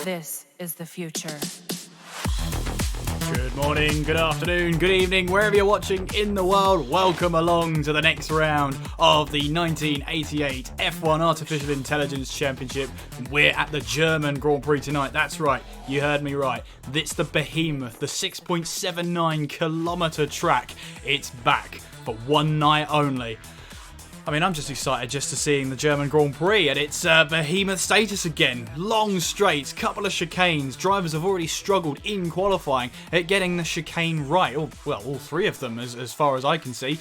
This is the future. Good morning, good afternoon, good evening, wherever you're watching in the world. Welcome along to the next round of the 1988 F1 Artificial Intelligence Championship. We're at the German Grand Prix tonight. That's right, you heard me right. It's the behemoth, the 6.79 kilometre track. It's back for one night only. I mean, I'm just excited just to seeing the German Grand Prix at its behemoth status again. Long straights, couple of chicanes. Drivers have already struggled in qualifying at getting the chicane right. All three of them, as far as I can see.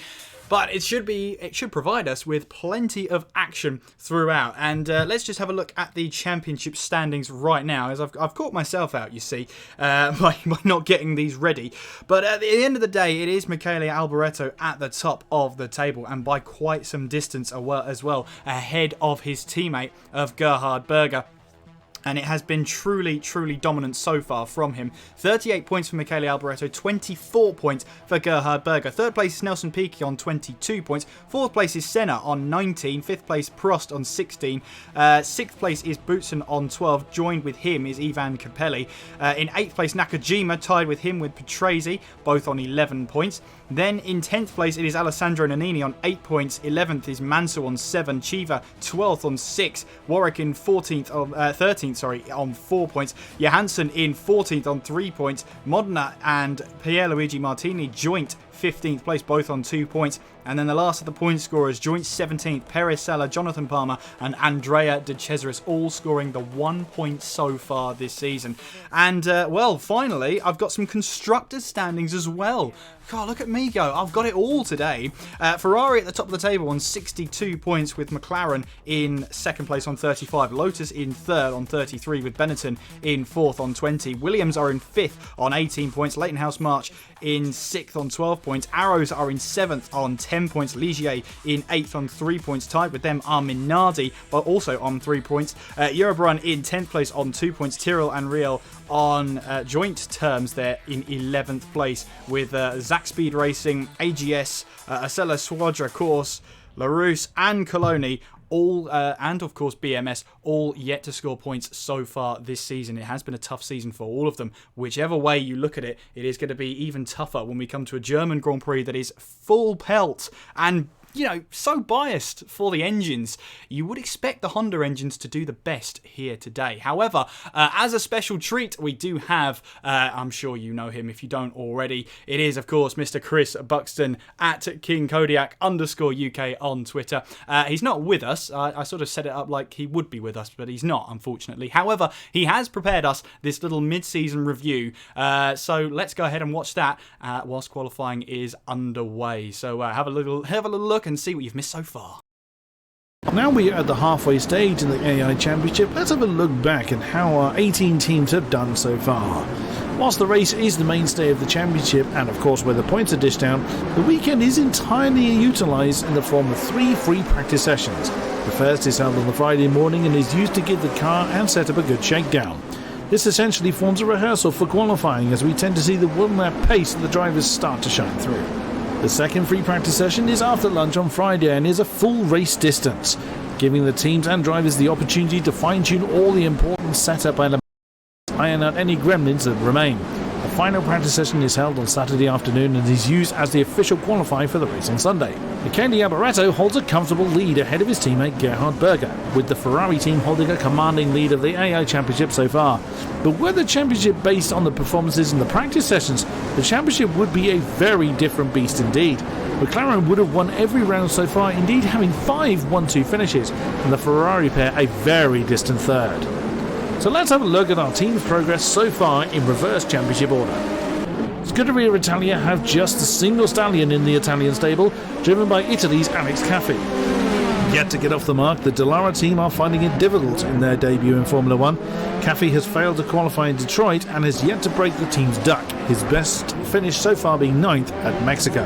But it should provide us with plenty of action throughout. And let's just have a look at the championship standings right now, as I've caught myself out, you see, by not getting these ready. But at the end of the day, it is Michele Alboreto at the top of the table, and by quite some distance as well, ahead of his teammate of Gerhard Berger. And it has been truly, truly dominant so far from him. 38 points for Michele Alboreto, 24 points for Gerhard Berger. Third place is Nelson Piquet on 22 points. Fourth place is Senna on 19. Fifth place, Prost on 16. Sixth place is Boutsen on 12. Joined with him is Ivan Capelli. In eighth place, Nakajima, tied with him with Patrese, both on 11 points. Then in 10th place, it is Alessandro Nannini on 8 points. 11th is Mansell on 7. Chiva 12th on 6. Warwick in 13th 13th, on 4 points. Johansson in 14th on 3 points. Modena and Pierluigi Martini joint 15th place, both on 2 points. And then the last of the point scorers, joint 17th, Perez Sella, Jonathan Palmer and Andrea De Cesaris, all scoring the 1 point so far this season. And, well, finally, I've got some constructors standings as well. God, look at me go. I've got it all today. Ferrari at the top of the table on 62 points with McLaren in second place on 35. Lotus in third on 33 with Benetton in fourth on 20. Williams are in fifth on 18 points. Leighton House March in sixth on 12 points. Arrows are in seventh on 10 points. Ligier in eighth on 3 points. Tied with them are Minardi, but also on 3 points. Eurobrun in 10th place on 2 points. Tyrrell and Riel on joint terms there in 11th place with Zach Speed Racing, AGS, Acela Squadra Course, LaRousse and Coloni, all and of course BMS, all yet to score points so far this season. It has been a tough season for all of them. Whichever way you look at it, it is going to be even tougher when we come to a German Grand Prix that is full pelt and, you know, so biased for the engines. You would expect the Honda engines to do the best here today. However, as a special treat, we do have, I'm sure you know him if you don't already, it is, of course, Mr. Chris Buxton at King Kodiak _UK on Twitter. He's not with us. I sort of set it up like he would be with us, but he's not, unfortunately. However, he has prepared us this little mid-season review. So let's go ahead and watch that whilst qualifying is underway. So have a little look and see what you've missed so far. Now we are at the halfway stage in the AI Championship. Let's have a look back at how our 18 teams have done so far. Whilst the race is the mainstay of the championship, and of course where the points are dished down, the weekend is entirely utilised in the form of 3 free practice sessions. The first is held on the Friday morning and is used to give the car and setup a good shakedown. This essentially forms a rehearsal for qualifying, as we tend to see the one-lap pace of the drivers start to shine through. The second free practice session is after lunch on Friday and is a full race distance, giving the teams and drivers the opportunity to fine-tune all the important setup and iron out any gremlins that remain. The final practice session is held on Saturday afternoon and is used as the official qualifying for the race on Sunday. Michele Alboreto holds a comfortable lead ahead of his teammate Gerhard Berger, with the Ferrari team holding a commanding lead of the AI Championship so far. But were the championship based on the performances in the practice sessions, the championship would be a very different beast indeed. McLaren would have won every round so far, indeed having 5 1-2 finishes, and the Ferrari pair a very distant third. So let's have a look at our team's progress so far in reverse championship order. Scuderia Italia have just a single stallion in the Italian stable, driven by Italy's Alex Caffi. Yet to get off the mark, the Dallara team are finding it difficult in their debut in Formula 1. Caffi has failed to qualify in Detroit and has yet to break the team's duck, his best finish so far being 9th at Mexico.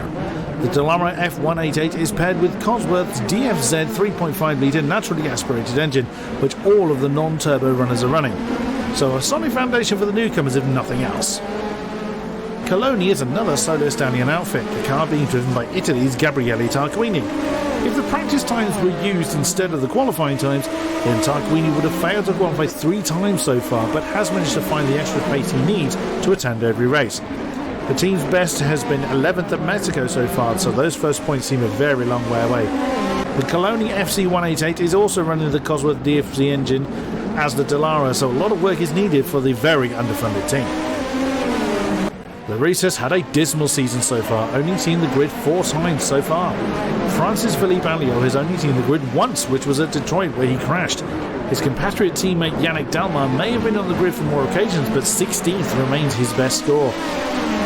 The Dallara F188 is paired with Cosworth's DFZ 3.5 litre naturally aspirated engine, which all of the non-turbo runners are running. So a solid foundation for the newcomers if nothing else. Coloni is another solo stallion outfit, the car being driven by Italy's Gabriele Tarquini. If the practice times were used instead of the qualifying times, then Tarquini would have failed to qualify 3 times so far, but has managed to find the extra pace he needs to attend every race. The team's best has been 11th at Mexico so far, so those first points seem a very long way away. The Coloni FC188 is also running the Cosworth DFZ engine as the Dallara, so a lot of work is needed for the very underfunded team. The race has had a dismal season so far, only seeing the grid 4 times so far. Francis Philippe Alliot has only seen the grid once, which was at Detroit where he crashed. His compatriot teammate Yannick Dalmar may have been on the grid for more occasions, but 16th remains his best score.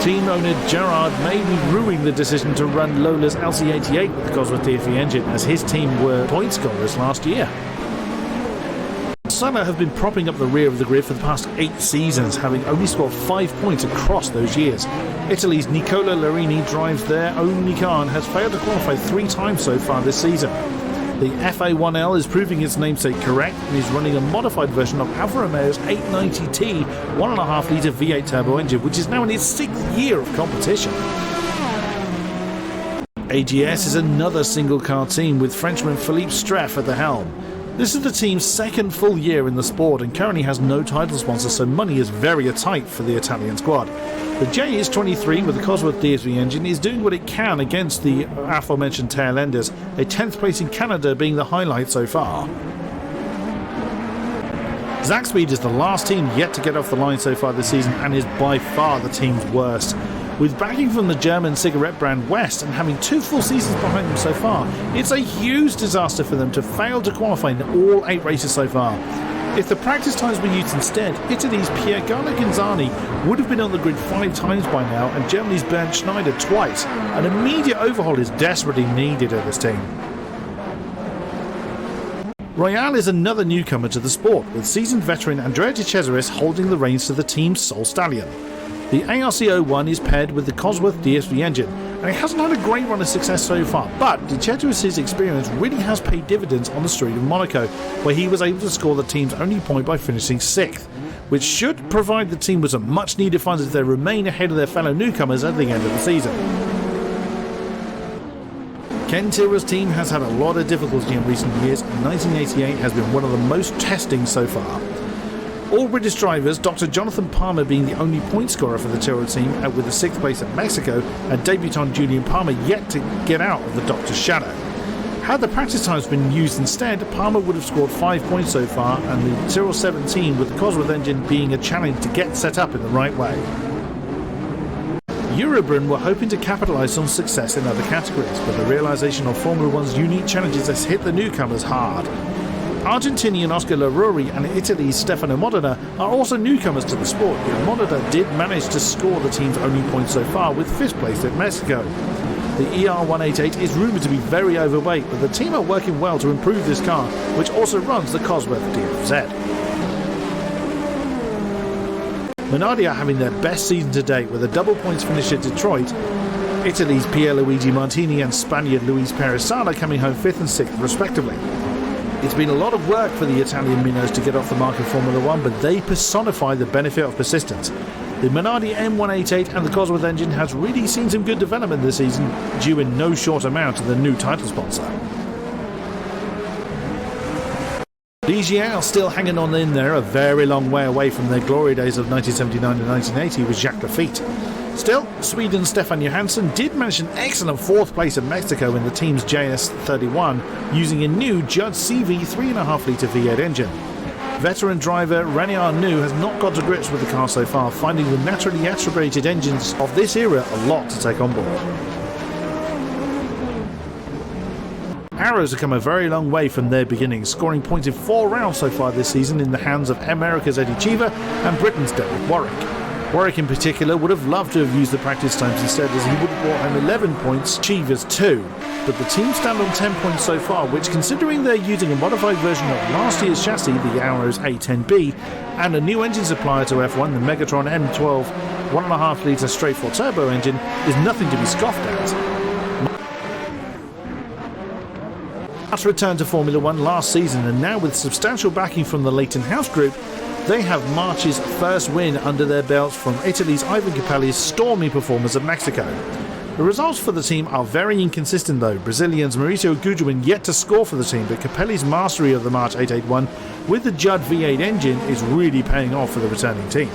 Team owner Gerard may be ruining the decision to run Lola's LC88 with the Cosworth DFV engine, as his team were point scorers last year. Senna have been propping up the rear of the grid for the past 8 seasons, having only scored 5 points across those years. Italy's Nicola Larini drives their only car and has failed to qualify 3 times so far this season. The FA1L is proving its namesake correct and is running a modified version of Alfa Romeo's 890T 1.5 litre V8 turbo engine, which is now in its 6th year of competition. AGS is another single car team with Frenchman Philippe Streff at the helm. This is the team's 2nd full year in the sport and currently has no title sponsor, so money is very tight for the Italian squad. The J is 23 with the Cosworth DSV engine, is doing what it can against the aforementioned tail enders, a 10th place in Canada being the highlight so far. Zakspeed is the last team yet to get off the line so far this season and is by far the team's worst. With backing from the German cigarette brand West and having 2 full seasons behind them so far, it's a huge disaster for them to fail to qualify in all 8 races so far. If the practice times were used instead, Italy's Piergana Ginzani would have been on the grid 5 times by now, and Germany's Bernd Schneider twice. An immediate overhaul is desperately needed at this team. Royale is another newcomer to the sport, with seasoned veteran Andrea De Cesaris holding the reins to the team's sole stallion. The ARC01 is paired with the Cosworth DSV engine, and it hasn't had a great run of success so far, but De Cesaris' experience really has paid dividends on the Street of Monaco, where he was able to score the team's only point by finishing 6th, which should provide the team with some much needed funds as they remain ahead of their fellow newcomers at the end of the season. Ken Tira's team has had a lot of difficulty in recent years, and 1988 has been one of the most testing so far. All British drivers, Dr. Jonathan Palmer being the only point scorer for the Tyrrell team, with the 6th place at Mexico, and debutant Julian Palmer yet to get out of the Doctor's shadow. Had the practice times been used instead, Palmer would have scored 5 points so far, and the Tyrrell 17 with the Cosworth engine being a challenge to get set up in the right way. Eurobrun were hoping to capitalise on success in other categories, but the realisation of Formula One's unique challenges has hit the newcomers hard. Argentinian Oscar Laruri and Italy's Stefano Modena are also newcomers to the sport, yet Modena did manage to score the team's only points so far with 5th place at Mexico. The ER188 is rumoured to be very overweight, but the team are working well to improve this car, which also runs the Cosworth DFZ. Minardi are having their best season to date with a double points finish at Detroit, Italy's Pierluigi Martini and Spaniard Luis Perez Sala coming home 5th and 6th respectively. It's been a lot of work for the Italian Minos to get off the mark in Formula 1, but they personify the benefit of persistence. The Minardi M188 and the Cosworth engine has really seen some good development this season, due in no short amount to the new title sponsor. Ligier are still hanging on in there, a very long way away from their glory days of 1979 and 1980 with Jacques Lafitte. Still, Sweden's Stefan Johansson did manage an excellent 4th place in Mexico in the team's JS31 using a new Judd CV 3.5 litre V8 engine. Veteran driver René Arnoux has not got to grips with the car so far, finding the naturally aspirated engines of this era a lot to take on board. Arrows have come a very long way from their beginnings, scoring points in 4 rounds so far this season in the hands of America's Eddie Cheever and Britain's Derek Warwick. Warwick in particular would have loved to have used the practice times instead, as he would have brought home 11 points, Cheever's 2. But the team stand on 10 points so far, which, considering they're using a modified version of last year's chassis, the Arrows A10B, and a new engine supplier to F1, the Megatron M12 1.5 litre straight 4 turbo engine, is nothing to be scoffed at. March returned to Formula 1 last season, and now with substantial backing from the Leighton House Group, they have March's first win under their belts from Italy's Ivan Capelli's stormy performance at Mexico. The results for the team are very inconsistent though. Brazilian's Mauricio Gujoin yet to score for the team, but Capelli's mastery of the March 881 with the Judd V8 engine is really paying off for the returning team.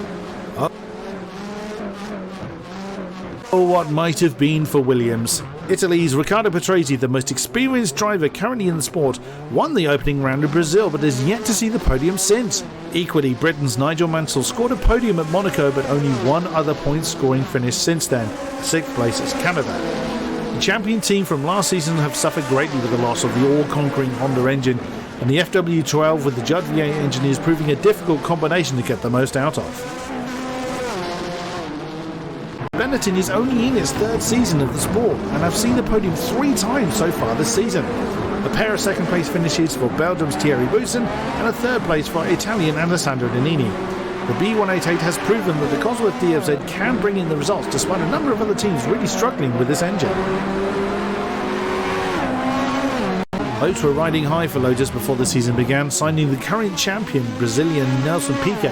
Oh, what might have been for Williams. Italy's Riccardo Patrese, the most experienced driver currently in the sport, won the opening round in Brazil but has yet to see the podium since. Equally, Britain's Nigel Mansell scored a podium at Monaco but only one other point scoring finish since then, 6th place as Canada. The champion team from last season have suffered greatly with the loss of the all-conquering Honda engine, and the FW12 with the Judd V8 engine is proving a difficult combination to get the most out of. Benetton is only in its 3rd season of the sport and have seen the podium 3 times so far this season. A pair of 2nd place finishes for Belgium's Thierry Boutsen and a 3rd place for Italian Alessandro Nannini. The B188 has proven that the Cosworth DFZ can bring in the results despite a number of other teams really struggling with this engine. Hopes were riding high for Lotus before the season began, signing the current champion Brazilian Nelson Piquet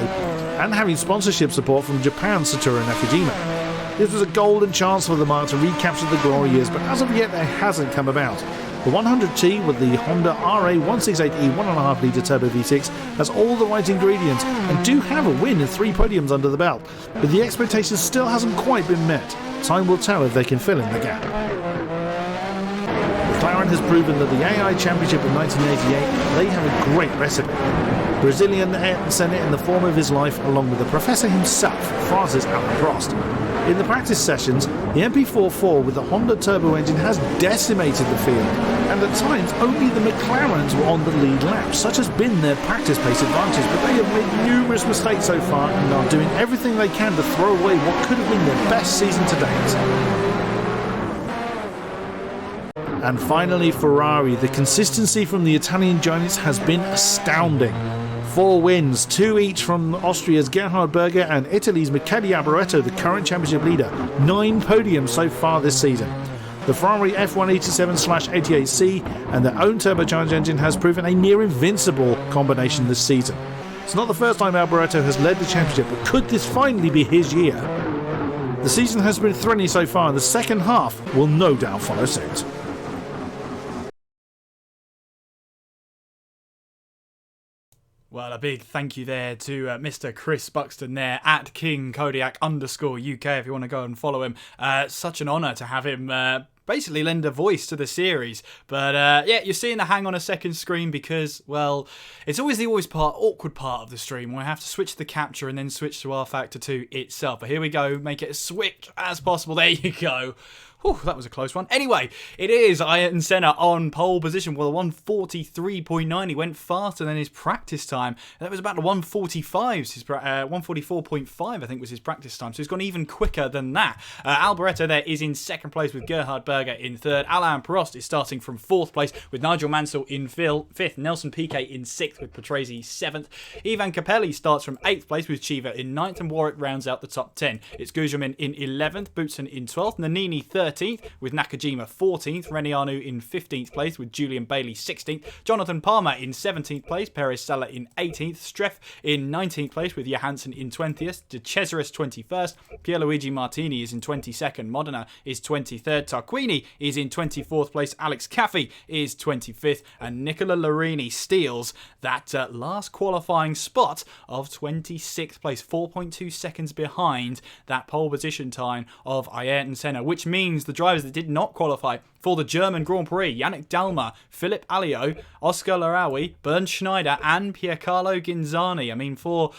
and having sponsorship support from Japan's Satoru Nakajima. This was a golden chance for the marque to recapture the glory years, but as of yet it hasn't come about. The 100T with the Honda RA168E 1.5 litre turbo V6 has all the right ingredients and do have a win and 3 podiums under the belt, but the expectations still hasn't quite been met. Time will tell if they can fill in the gap. The McLaren has proven that the AI Championship of 1988, they have a great recipe. Brazilian Ayrton Senna in the form of his life, along with the professor himself, Francis Alain Prost. In the practice sessions, the MP44 with the Honda turbo engine has decimated the field, and at times only the McLarens were on the lead lap. Such has been their practice pace advantage, but they have made numerous mistakes so far and are doing everything they can to throw away what could have been their best season to date. And finally, Ferrari. The consistency from the Italian giants has been astounding. 4 wins, 2 each from Austria's Gerhard Berger and Italy's Michele Alboreto, the current championship leader. 9 podiums so far this season. The Ferrari F187/88C and their own turbocharged engine has proven a near invincible combination this season. It's not the first time Alboreto has led the championship, but could this finally be his year? The season has been thrilling so far, and the second half will no doubt follow suit. Well, a big thank you there to Mr. Chris Buxton there at King Kodiak _UK if you want to go and follow him. Such an honour to have him basically lend a voice to the series. But yeah, you're seeing the hang on a second screen because, well, it's always the awkward part of the stream where I have to switch the capture and then switch to R-Factor 2 itself. But here we go, make it as swift as possible. There you go. Whew, that was a close one. Anyway, it is Ayrton Senna on pole position with a 143.9. He went faster than his practice time. That was about the 145s. His 144.5, I think, was his practice time. So he's gone even quicker than that. Alboreto there is in second place with Gerhard Berger in third. Alain Prost is starting from fourth place with Nigel Mansell in fifth. Nelson Piquet in sixth with Patrese seventh. Ivan Capelli starts from eighth place with Chiva in ninth, and Warwick rounds out the top 10. It's Gugelmin in 11th, Boutsen in 12th, Nannini 13th with Nakajima 14th, Renianu in 15th place with Julian Bailey 16th, Jonathan Palmer in 17th place, Perez Sala in 18th, Streff in 19th place with Johansson in 20th, De Cesaris 21st, Pierluigi Martini is in 22nd, Modena is 23rd, Tarquini is in 24th place, Alex Caffey is 25th, and Nicola Larini steals that last qualifying spot of 26th place, 4.2 seconds behind that pole position time of Ayrton Senna, which means the drivers that did not qualify for the German Grand Prix, Yannick Dalma, Philip Alliot, Oscar Larawi, Bernd Schneider and Piercarlo Ginzani. I mean, for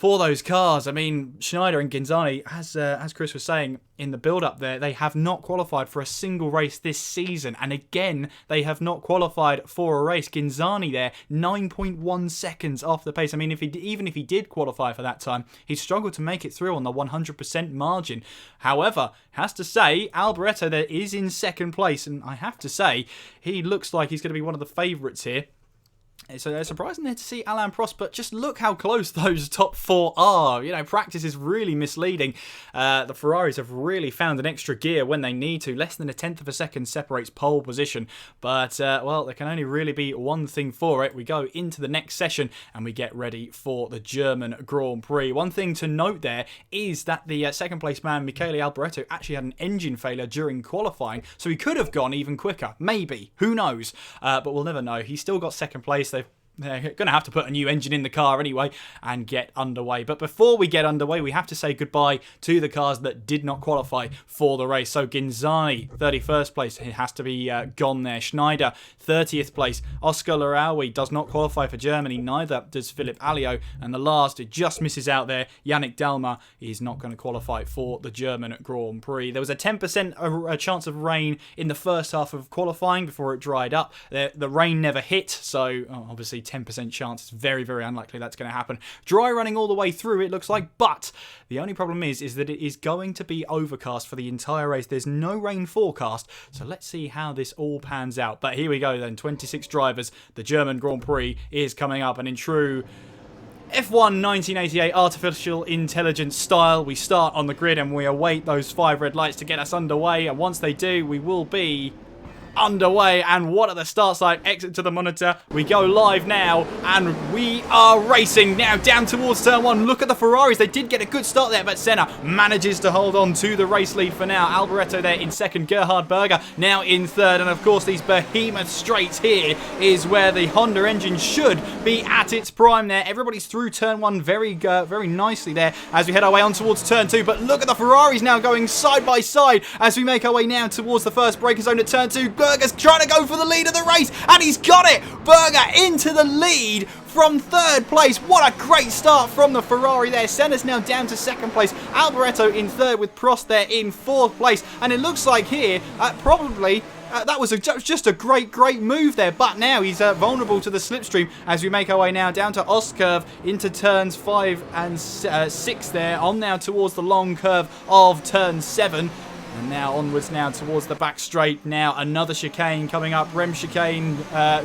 those cars, I mean, Schneider and Ginzani, as Chris was saying in the build-up there, they have not qualified for a single race this season. And again, they have not qualified for a race. Ginzani there, 9.1 seconds off the pace. I mean, even if he did qualify for that time, he struggled to make it through on the 100% margin. However, has to say, Alboreto there is in second place. And I have to say, he looks like he's going to be one of the favourites here. It's surprising there to see Alain Prost, but just look how close those top 4 are. You know, practice is really misleading. The Ferraris have really found an extra gear when they need to. Less than a tenth of a second separates pole position. But, well, there can only really be one thing for it. We go into the next session and we get ready for the German Grand Prix. One thing to note there is that the second place man, Michele Alboreto, actually had an engine failure during qualifying. So he could have gone even quicker. Maybe. Who knows? But we'll never know. He's still got second place. They're going to have to put a new engine in the car anyway and get underway. But before we get underway, we have to say goodbye to the cars that did not qualify for the race. So Ginzani, 31st place, it has to be gone there. Schneider, 30th place. Oscar Larawi does not qualify for Germany, neither does Philip Alliot. And the last, it just misses out there. Yannick Dalma is not going to qualify for the German Grand Prix. There was a 10% chance of rain in the first half of qualifying before it dried up. The rain never hit, so obviously 10% chance. It's very, very unlikely that's going to happen. Dry running all the way through, it looks like, but the only problem is that it is going to be overcast for the entire race. There's no rain forecast, so let's see how this all pans out. But here we go then, 26 drivers. The German Grand Prix is coming up, and in true F1 1988 artificial intelligence style, we start on the grid and we await those 5 red lights to get us underway, and once they do, we will be underway. And what are the start sign? Exit to the monitor. We go live now and we are racing now down towards turn 1. Look at the Ferraris. They did get a good start there, but Senna manages to hold on to the race lead for now. Alboreto there in second, Gerhard Berger now in third, and of course these behemoth straights here is where the Honda engine should be at its prime there. Everybody's through turn 1 very nicely there as we head our way on towards turn 2, but look at the Ferraris now going side by side as we make our way now towards the first braking zone at turn 2. Berger's trying to go for the lead of the race, and he's got it. Berger into the lead from third place. What a great start from the Ferrari there. Senna's now down to second place. Alboreto in third with Prost there in fourth place. And it looks like here, probably... that was just a great move there, but now he's vulnerable to the slipstream as we make our way now down to Ost curve into turns 5 and 6 there, on now towards the long curve of turn 7. And now onwards now towards the back straight. Now another chicane coming up. Rem chicane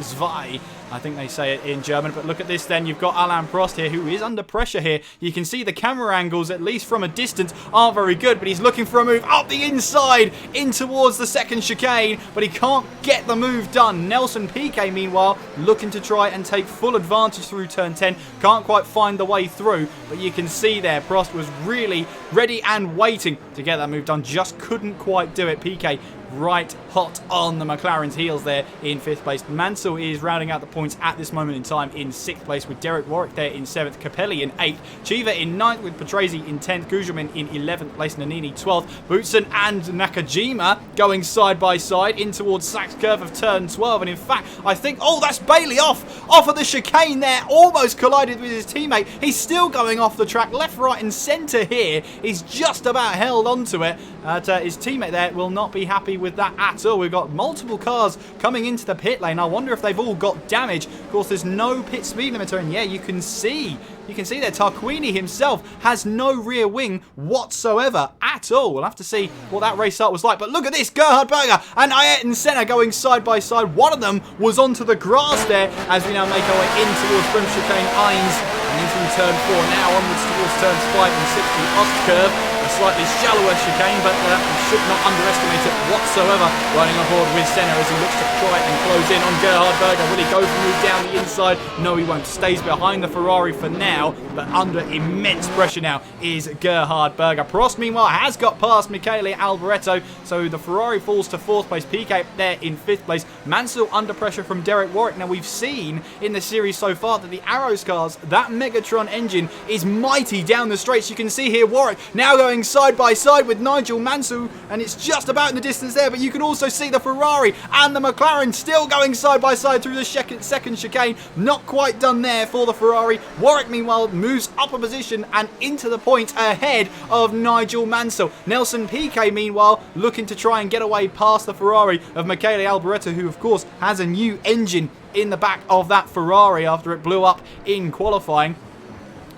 Zwei, I think they say it in German. But look at this then. You've got Alain Prost here, who is under pressure here. You can see the camera angles, at least from a distance, aren't very good. But he's looking for a move up the inside in towards the second chicane. But he can't get the move done. Nelson Piquet, meanwhile, looking to try and take full advantage through turn 10. Can't quite find the way through. But you can see there, Prost was really ready and waiting to get that move done. Just couldn't quite do it. Piquet right hot on the McLaren's heels there in 5th place. Mansell is rounding out the points at this moment in time in 6th place, with Derek Warwick there in 7th, Capelli in 8th, Chiva in 9th with Patrese in 10th, Gugelmin in 11th place, Nannini 12th, Boutsen and Nakajima going side by side in towards Sachs curve of turn 12. And in fact, I think, oh, that's Bailey off of the chicane there, almost collided with his teammate. He's still going off the track, left, right and centre here. He's just about held onto it. His teammate there will not be happy with that at all. We've got multiple cars coming into the pit lane. I wonder if they've all got damage. Of course, there's no pit speed limiter, and yeah, you can see there Tarquini himself has no rear wing whatsoever at all. We'll have to see what that race start was like. But look at this, Gerhard Berger and Ayrton Senna going side by side. One of them was onto the grass there as we now make our way in towards Bremschicane 1 and into turn 4. Now onwards towards turns 5 and 6, the Ost curve. A slightly shallower chicane, but we should not underestimate it whatsoever. Riding on board with Senna as he looks to try and close in on Gerhard Berger. Will he go for move down the inside? No, he won't. Stays behind the Ferrari for now, but under immense pressure now is Gerhard Berger. Prost, meanwhile, has got past Michele Alboreto, so the Ferrari falls to 4th place. Piquet there in 5th place. Mansell under pressure from Derek Warwick. Now, we've seen in the series so far that the Arrows cars, that Megatron engine is mighty down the straights. You can see here Warwick now going side by side with Nigel Mansell, and it's just about in the distance there, but you can also see the Ferrari and the McLaren still going side by side through the second chicane. Not quite done there for the Ferrari. Warwick, meanwhile, moves up a position and into the point ahead of Nigel Mansell. Nelson Piquet, meanwhile, looking to try and get away past the Ferrari of Michele Alboreto, who, of course, has a new engine in the back of that Ferrari after it blew up in qualifying.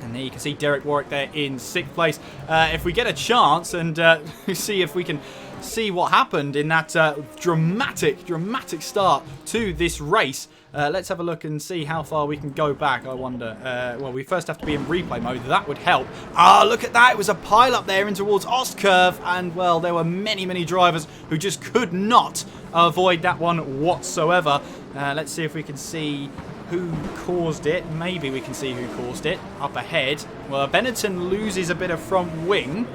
And there you can see Derek Warwick there in 6th place. If we get a chance and see if we can see what happened in that dramatic start to this race, let's have a look and see how far we can go back, I wonder. Well, we first have to be in replay mode. That would help. Ah, look at that. It was a pile-up there in towards Ost curve. And, well, there were many drivers who just could not avoid that one whatsoever. Let's see if we can see who caused it. Maybe we can see who caused it up ahead. Well, Benetton loses a bit of front wing.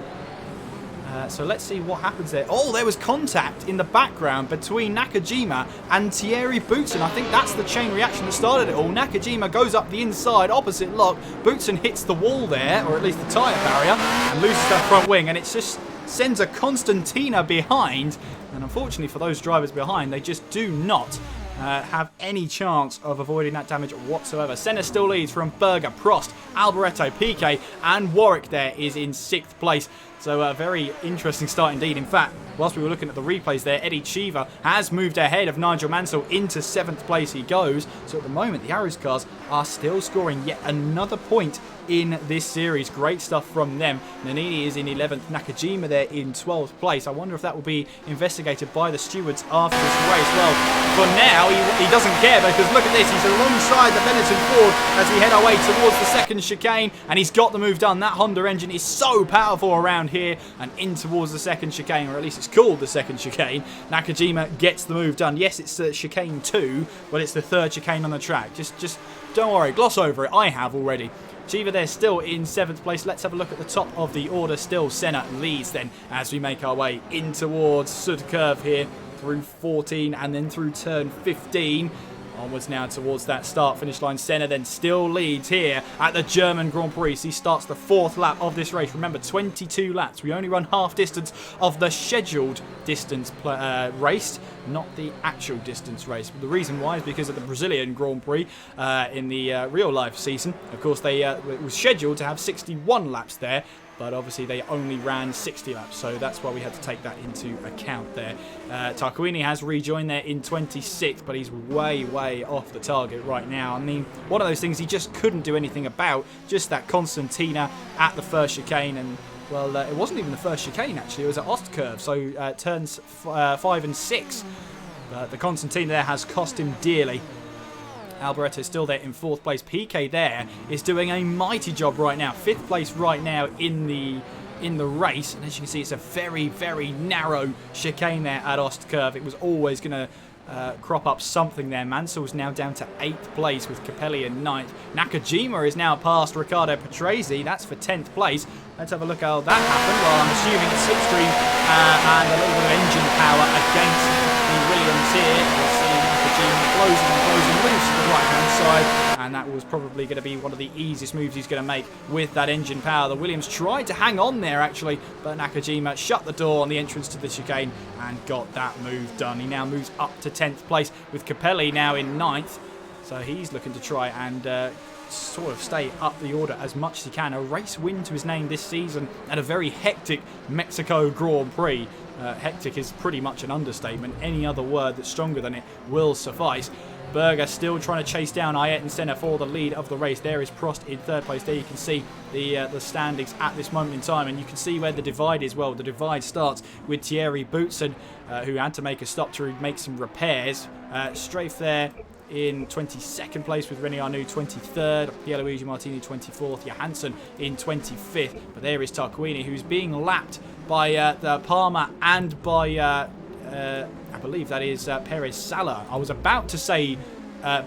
So let's see what happens there. Oh, there was contact in the background between Nakajima and Thierry Boutsen. I think that's the chain reaction that started it all. Nakajima goes up the inside, opposite lock. Boutsen hits the wall there, or at least the tyre barrier, and loses that front wing. And it just sends a Constantina behind. And unfortunately for those drivers behind, they just do not have any chance of avoiding that damage whatsoever. Senna still leads from Berger, Prost, Alboreto, Piquet and Warwick there is in 6th place. So a very interesting start indeed. In fact, whilst we were looking at the replays there, Eddie Chiva has moved ahead of Nigel Mansell into 7th place he goes. So at the moment, the Arrows cars are still scoring yet another point in this series. Great stuff from them. Nannini is in 11th, Nakajima there in 12th place. I wonder if that will be investigated by the stewards after this race. Well, for now, he doesn't care, because look at this. He's alongside the Benetton Ford as we head our way towards the second chicane, and he's got the move done. That Honda engine is so powerful around here and in towards the second chicane, or at least it's called the second chicane. Nakajima gets the move done. Yes, it's chicane 2, but it's the 3rd chicane on the track. Just don't worry, gloss over it. I have already. Chiva there still in 7th place. Let's have a look at the top of the order. Still Senna leads then as we make our way in towards Sud curve here through 14 and then through turn 15. Onwards now towards that start-finish line. Senna then still leads here at the German Grand Prix. He starts the 4th lap of this race. Remember, 22 laps. We only run half distance of the scheduled distance raced, not the actual distance race. But the reason why is because of the Brazilian Grand Prix in the real-life season. Of course, it was scheduled to have 61 laps there. But obviously they only ran 60 laps, so that's why we had to take that into account there. Tarquini has rejoined there in 26th, but he's way, way off the target right now. I mean, one of those things he just couldn't do anything about, just that Constantina at the first chicane, and well, it wasn't even the first chicane actually, it was at Ostkurve, so turns 5 and 6. But the Constantina there has cost him dearly. Alboreto is still there in 4th place. PK there is doing a mighty job right now. 5th place right now in the race. And as you can see, it's a very, very narrow chicane there at Ostkurve. It was always going to crop up something there. Mansell's now down to 8th place with Capelli in 9th. Nakajima is now past Riccardo Patrese. That's for 10th place. Let's have a look how that happened. Well, I'm assuming it's slipstream and a little bit of engine power against the Williams here. We'll see Nakajima closing and closing loose to the right-hand side. And that was probably going to be one of the easiest moves he's going to make with that engine power. The Williams tried to hang on there, actually, but Nakajima shut the door on the entrance to the chicane and got that move done. He now moves up to 10th place with Capelli now in 9th. So he's looking to try and sort of stay up the order as much as he can. A race win to his name this season at a very hectic Mexico Grand Prix. Hectic is pretty much an understatement. Any other word that's stronger than it will suffice. Berger still trying to chase down Ayet and Senna for the lead of the race. There is Prost in 3rd place. There you can see the standings at this moment in time, and you can see where the divide is. Well, the divide starts with Thierry Boutsen, who had to make a stop to make some repairs. Strafe there in 22nd place with René Arnoux 23rd, Pierluigi Martini 24th, Johansson in 25th. But there is Tarquini, who's being lapped by the Palmer and by I believe that is Perez Sala. I was about to say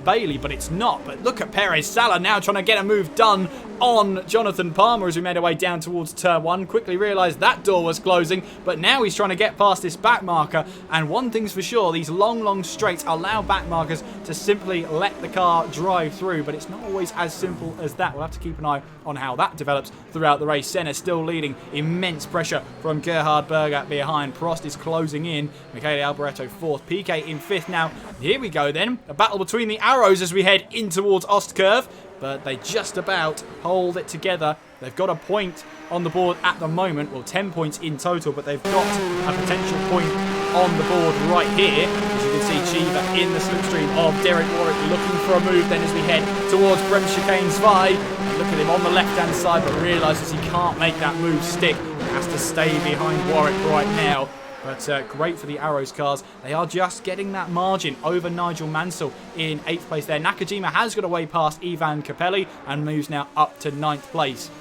Bailey, but it's not. But look at Perez Sala now trying to get a move done on Jonathan Palmer as we made our way down towards turn 1. Quickly realised that door was closing, but now he's trying to get past this back marker. And one thing's for sure, these long straights allow back markers to simply let the car drive through, but it's not always as simple as that. We'll have to keep an eye on how that develops throughout the race. Senna still leading, immense pressure from Gerhard Berger behind. Prost is closing in, Michele Alboreto 4th, PK in 5th now. Here we go then, a battle between the arrows as we head in towards Ostkurve. But they just about hold it together. They've got a point on the board at the moment. Well, 10 points in total, but they've got a potential point on the board right here. As you can see, Chiva in the slipstream of Derek Warwick looking for a move then as we head towards Brem Chicane 5. Look at him on the left-hand side, but realises he can't make that move stick. He has to stay behind Warwick right now. But great for the Arrows cars. They are just getting that margin over Nigel Mansell in 8th place there. Nakajima has got away past Ivan Capelli and moves now up to 9th place.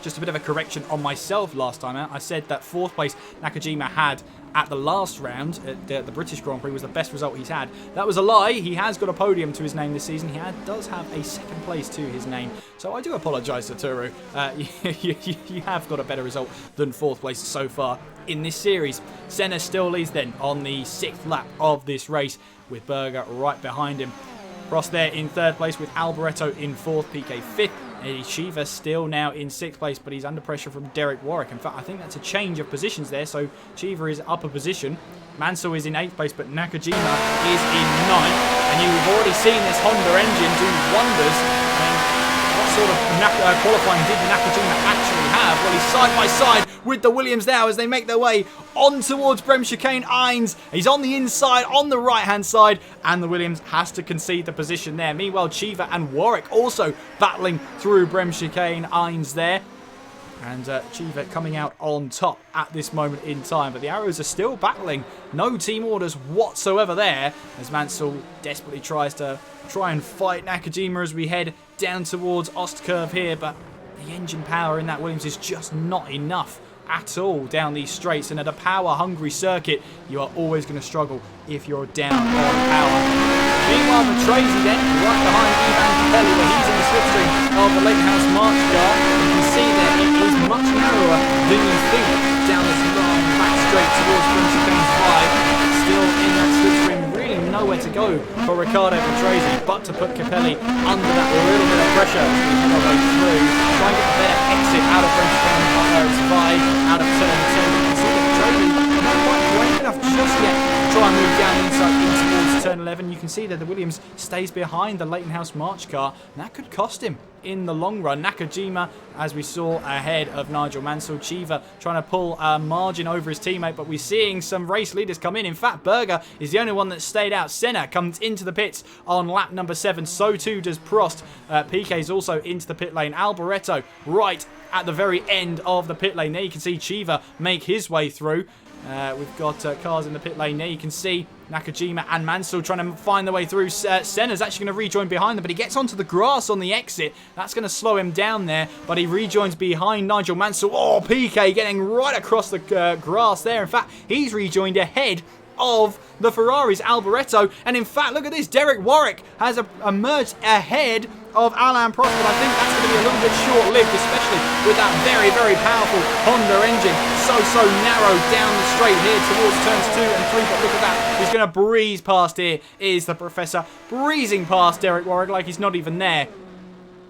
Just a bit of a correction on myself last time out. I said that 4th place Nakajima had at the last round at the British Grand Prix was the best result he's had. That was a lie. He has got a podium to his name this season. He does have a 2nd place to his name. So I do apologise, Satoru. You have got a better result than 4th place so far in this series. Senna still leads then on the 6th lap of this race with Berger right behind him. Prost there in 3rd place with Alboreto in 4th, PK 5th. Chiva still now in 6th place, but he's under pressure from Derek Warwick. In fact, I think that's a change of positions there, so Chiva is up a position. Mansell is in 8th place, but Nakajima is in 9th. And you've already seen this Honda engine do wonders. What sort of qualifying did Nakajima actually have? Well, he's side by side with the Williams now as they make their way on towards Brem Chicane 1. He's on the inside, on the right-hand side, and the Williams has to concede the position there. Meanwhile, Chiva and Warwick also battling through Brem Chicane 1 there. And Chiva coming out on top at this moment in time. But the Arrows are still battling. No team orders whatsoever there as Mansell desperately tries and fight Nakajima as we head down towards Ostkurve here. But the engine power in that Williams is just not enough at all down these straights. And at a power-hungry circuit, you are always going to struggle if you're down on power. Meanwhile, Patrese then, right behind Ivan Capelli, where he's in the slipstream of the Lake House March car. You can see that it is much narrower than you think down this long back straight towards Brem Chicane 5. Still in that slipstream, really nowhere to to go for Riccardo Petresi, but to put Capelli under that little bit of pressure as we head our way through. Try and get a better exit out of French out of turn 2. You can see that Petresi not quite brave enough just yet to try and move down inside in towards turn 11. You can see that the Williams stays behind the Leighton House March car, and that could cost him in the long run. Nakajima, as we saw, ahead of Nigel Mansell. Chiva trying to pull a margin over his teammate, but we're seeing some race leaders come in. In fact, Berger is the only one that stayed out. Senna comes into the pits on lap number 7. So too does Prost. Piquet is also into the pit lane. Alboreto right at the very end of the pit lane. There you can see Chiva make his way through. We've got cars in the pit lane there. You can see Nakajima and Mansell trying to find their way through. Senna's actually going to rejoin behind them, but he gets onto the grass on the exit. That's going to slow him down there, but he rejoins behind Nigel Mansell. Oh, Piquet getting right across the grass there. In fact, he's rejoined ahead of the Ferraris, Alboreto. And in fact, look at this. Derek Warwick has emerged ahead of Alain Prost, but I think that's going to be a little bit short-lived, especially with that very, very powerful Honda engine so narrow down the straight here towards turns 2 and 3. But look at that. He's going to breeze past here. Is the Professor breezing past Derek Warwick like he's not even there.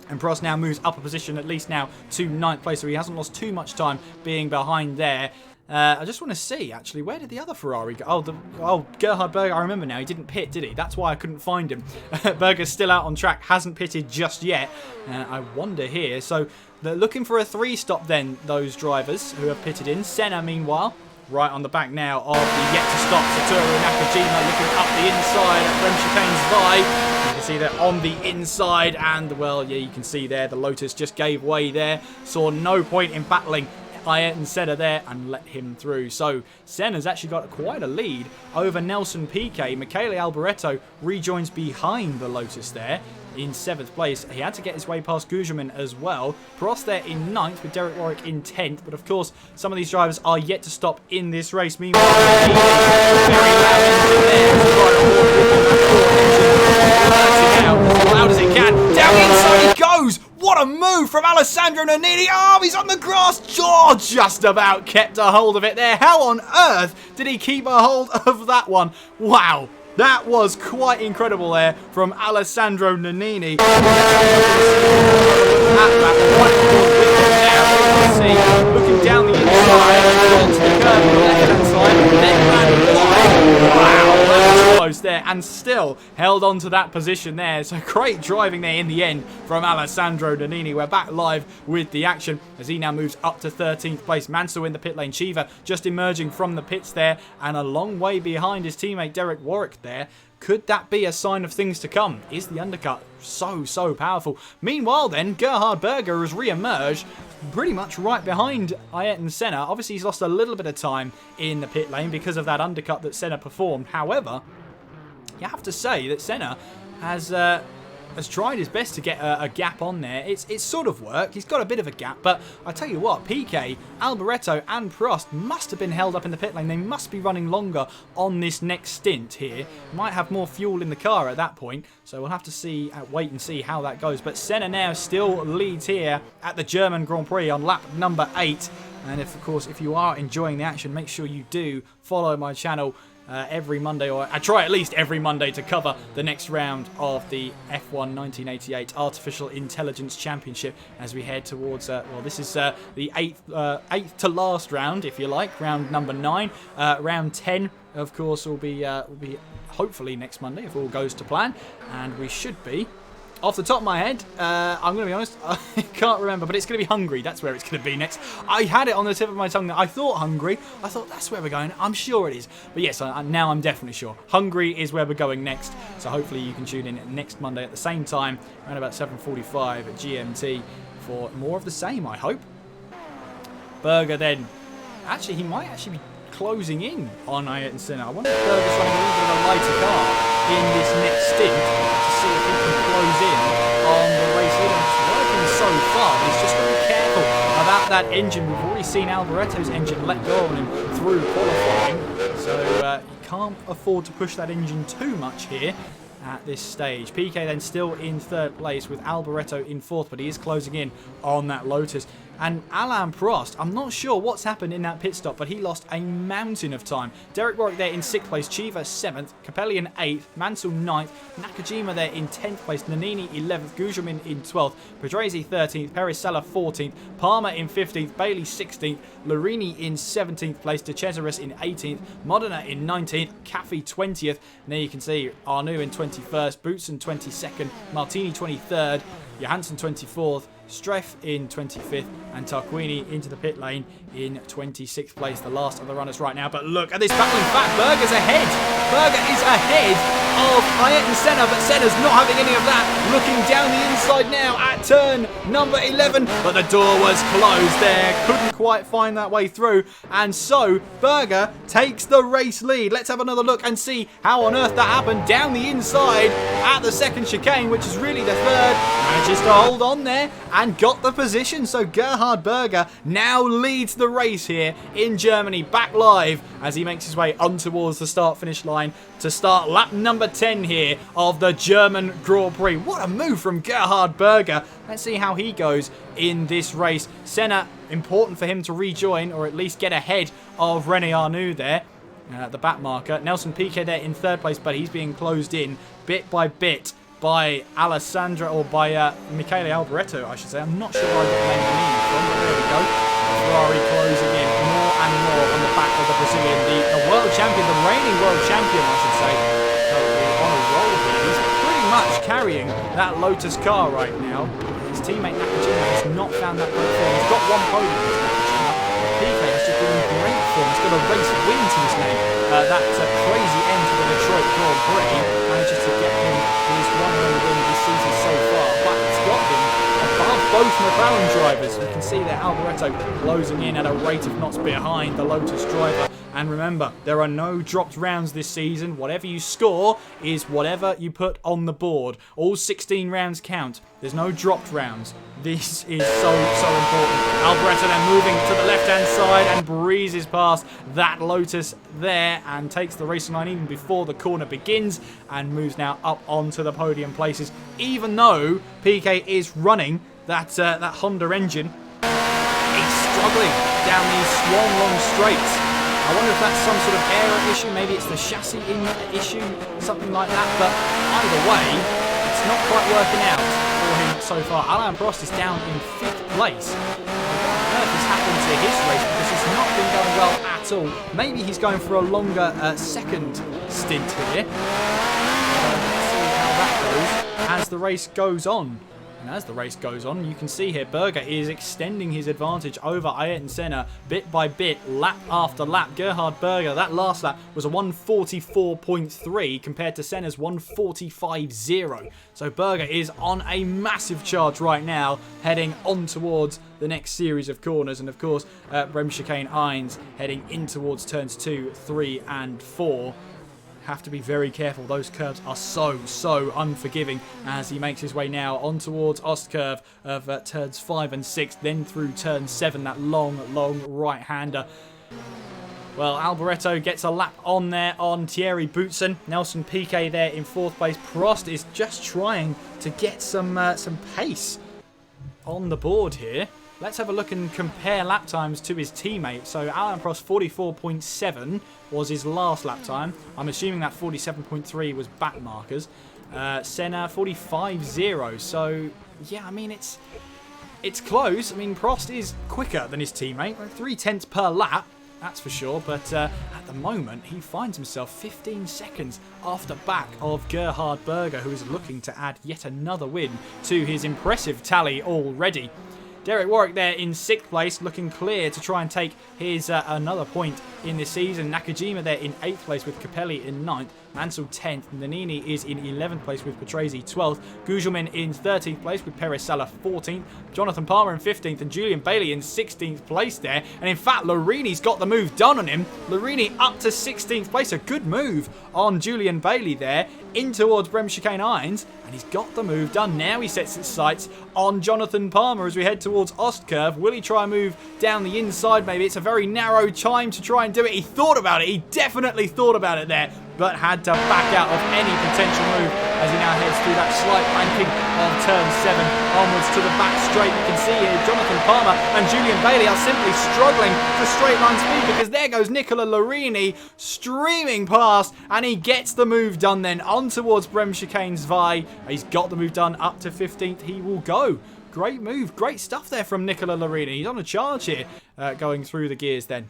And Prost now moves up a position, at least now, to 9th place, so he hasn't lost too much time being behind there. I just want to see, actually, where did the other Ferrari go? Oh, Gerhard Berger, I remember now. He didn't pit, did he? That's why I couldn't find him. Berger's still out on track, hasn't pitted just yet. I wonder here. So they're looking for a 3-stop then, those drivers who have pitted in. Senna, meanwhile, right on the back now of the yet-to-stop Satoru Nakajima, looking up the inside at Rem Chicane's Vi. You can see that on the inside, and, well, yeah, you can see there, the Lotus just gave way there. Saw no point in battling Ayrton Senna there and let him through. So Senna's actually got quite a lead over Nelson Piquet. Michele Alboreto rejoins behind the Lotus there in 7th place. He had to get his way past Gugelmin as well. Prost there in 9th with Derek Warwick in 10th. But of course, some of these drivers are yet to stop in this race. Meanwhile, very loud engine there to try to hold as loud as it can. Down the inside he goes! What a move from Alessandro Nannini. Oh, he's on the grass. Oh, just about kept a hold of it there. How on earth did he keep a hold of that one? Wow. That was quite incredible there from Alessandro Nannini. Looking down the inside, onto the curve on the left-hand side, then landed wide. Wow, that was close there, and still held on to that position there. So great driving there in the end from Alessandro Nannini. We're back live with the action as he now moves up to 13th place. Mansell in the pit lane. Chiva just emerging from the pits there, and a long way behind his teammate Derek Warwick there. Could that be a sign of things to come? Is the undercut so powerful? Meanwhile then, Gerhard Berger has re-emerged pretty much right behind Ayrton Senna. Obviously he's lost a little bit of time in the pit lane because of that undercut that Senna performed. However, you have to say that Senna has tried his best to get a gap on there. It's sort of worked. He's got a bit of a gap, but I tell you what, Piquet, Alboreto and Prost must have been held up in the pit lane. They must be running longer on this next stint here. Might have more fuel in the car at that point, so we'll have to wait and see how that goes. But Senna now still leads here at the German Grand Prix on lap number 8. And of course, if you are enjoying the action, make sure you do follow my channel every Monday, or I try at least every Monday to cover the next round of the F1 1988 Artificial Intelligence Championship as we head towards, well, this is the eighth to last round, if you like, round number 9. Round 10, of course, will be hopefully next Monday if all goes to plan, and we should be. Off the top of my head, I'm going to be honest, I can't remember, but it's going to be Hungary. That's where it's going to be next. I had it on the tip of my tongue that I thought Hungary. I thought that's where we're going. I'm sure it is. But yes, now I'm definitely sure. Hungary is where we're going next. So hopefully you can tune in next Monday at the same time, around about 7:45 at GMT for more of the same, I hope. Berger then. Actually, he might actually be closing in on Ayrton Senna. I wonder if Berger's running a little bit of a lighter car in this next stint to see if he can close in on the race leader. It's working so far, but he's just got to be careful about that engine. We've already seen Alboreto's engine let go on him through qualifying, so you can't afford to push that engine too much here at this stage. Piquet then still in 3rd place with Alboreto in 4th, but he is closing in on that Lotus. And Alain Prost, I'm not sure what's happened in that pit stop, but he lost a mountain of time. Derek Warwick there in 6th place, Chiva 7th, Capelli in 8th, Mansell 9th, Nakajima there in 10th place, Nannini 11th, Gugelmin in 12th, Pedrezi 13th, Perez Sala 14th, Palmer in 15th, Bailey 16th, Larini in 17th place, De Cesaris in 18th, Modena in 19th, Caffey 20th, and there you can see Arnoux in 21st, Boutsen 22nd, Martini 23rd, Johansson 24th, Streff in 25th, and Tarquini into the pit lane in 26th place, the last of the runners right now. But look at this battle. In fact, Berger's ahead. Berger is ahead of Ayrton Senna, but Senna's not having any of that. Looking down the inside now at turn number 11, but the door was closed there. Couldn't quite find that way through, and so Berger takes the race lead. Let's have another look and see how on earth that happened. Down the inside at the second chicane, which is really the third, manages to hold on there and got the position. So Gerhard Berger now leads the race here in Germany, back live as he makes his way on towards the start-finish line to start lap number 10 here of the German Grand Prix. What a move from Gerhard Berger. Let's see how he goes in this race. Senna, important for him to rejoin or at least get ahead of René Arnoux there. The back marker. Nelson Piquet there in 3rd place, but he's being closed in bit by bit by Alessandra, or by Michele Alboreto, I should say. I'm not sure where I got the name of the name from, but there we go. Ferrari closing in more and more on the back of the Brazilian, the world champion, the reigning world champion, I should say. On a roll here. He's pretty much carrying that Lotus car right now. His teammate Nakajima has not found that great form. He's got one podium with Nakajima. Piquet has just been in great form. He's got a race win to his name. That's a crazy end to the Detroit Grand Prix. Manages to get him his one and only win this season so far, but it's got him above both McLaren drivers. You can see there Alboreto closing in at a rate of knots behind the Lotus driver. And remember, there are no dropped rounds this season. Whatever you score is whatever you put on the board. All 16 rounds count. There's no dropped rounds. This is so important. Alboreto then moving to the left-hand side and breezes past that Lotus there and takes the racing line even before the corner begins and moves now up onto the podium places. Even though Piquet is running that Honda engine, he's struggling down these long straights. I wonder if that's some sort of error issue. Maybe it's the chassis issue, something like that. But either way, it's not quite working out for him so far. Alain Prost is down in 5th place. What on earth has happened to his race? Because it's not been going well at all. Maybe he's going for a longer second stint here. Let's see how that goes as the race goes on. And as the race goes on, you can see here Berger is extending his advantage over Ayrton Senna bit by bit, lap after lap. Gerhard Berger, that last lap was a 144.3 compared to Senna's 145.0. So Berger is on a massive charge right now, heading on towards the next series of corners. And of course, Bremschicane Heinz heading in towards turns 2, 3 and 4. Have to be very careful. Those curves are so unforgiving as he makes his way now on towards Ostkurve of turns 5 and 6, then through turn 7, that long right-hander. Well, Alboreto gets a lap on there on Thierry Boutsen. Nelson Piquet there in 4th place. Prost is just trying to get some pace on the board here. Let's have a look and compare lap times to his teammate. So Alain Prost 44.7 was his last lap time. I'm assuming that 47.3 was back markers. Senna 45.0. So yeah, I mean it's close. I mean Prost is quicker than his teammate, 0.3 per lap. That's for sure, but at the moment he finds himself 15 seconds off the back of Gerhard Berger, who is looking to add yet another win to his impressive tally already. Derek Warwick there in 6th place, looking clear to try and take his another point in this season. Nakajima there in 8th place with Capelli in 9th. Mansell 10th. Nannini is in 11th place with Petrezi 12th. Gugelmin in 13th place with Perez Sala 14th. Jonathan Palmer in 15th and Julian Bailey in 16th place there. And in fact, Larini's got the move done on him. Larini up to 16th place. A good move on Julian Bailey there in towards Bremschicane Heinz. And he's got the move done. Now he sets his sights on Jonathan Palmer as we head towards Ostkurve. Will he try and move down the inside maybe? It's a very narrow time to try and do it. He thought about it. He definitely thought about it there, but had to back out of any potential move as he now heads through that slight banking of turn 7 onwards to the back straight. You can see here Jonathan Palmer and Julian Bailey are simply struggling for straight line speed, because there goes Nicola Larini streaming past, and he gets the move done then on towards Brem Chicane's Vi. He's got the move done up to 15th. He will go. Great move. Great stuff there from Nicola Larini. He's on a charge here, going through the gears then.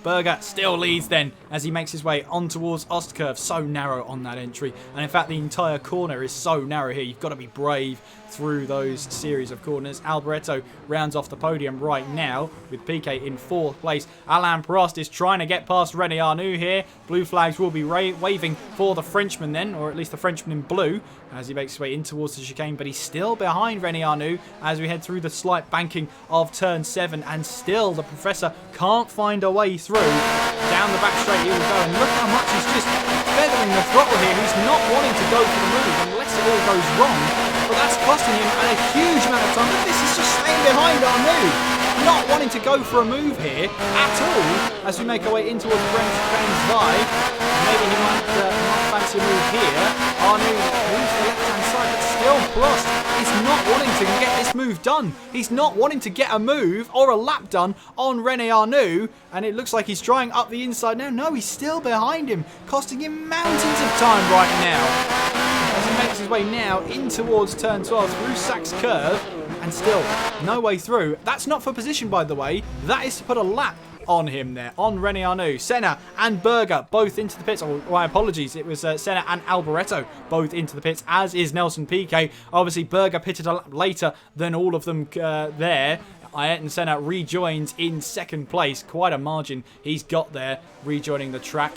Berger still leads then as he makes his way on towards Ostkurve. So narrow on that entry. And in fact, the entire corner is so narrow here. You've got to be brave through those series of corners. Alboreto rounds off the podium right now with Piquet in 4th place. Alain Prost is trying to get past René Arnoux here. Blue flags will be waving for the Frenchman then, or at least the Frenchman in blue, as he makes his way in towards the chicane. But he's still behind René Arnoux as we head through the slight banking of turn 7. And still the Professor can't find a way through. Down the back straight he will go. And look how much he's just feathering the throttle here. He's not wanting to go for the move unless it all goes wrong. But that's costing him a huge amount of time. Look, this is just staying behind Arnoux. Not wanting to go for a move here at all as we make our way in towards Brent Bain's Vi. Maybe he might fancy a move here. Arnoux moves to the left-hand side, but still Prost is not wanting to get this move done. He's not wanting to get a move or a lap done on René Arnoux, and it looks like he's trying up the inside now. No, he's still behind him, costing him mountains of time right now. As he makes his way now in towards turn 12 through Sachs Curve, and still no way through. That's not for position, by the way. That is to put a lap on him there, on René Arnoux. Senna and Berger both into the pits. Oh, my apologies. It was Senna and Alboreto both into the pits, as is Nelson Piquet. Obviously, Berger pitted a lap later than all of them there. Ayrton Senna rejoins in 2nd place. Quite a margin he's got there, rejoining the track.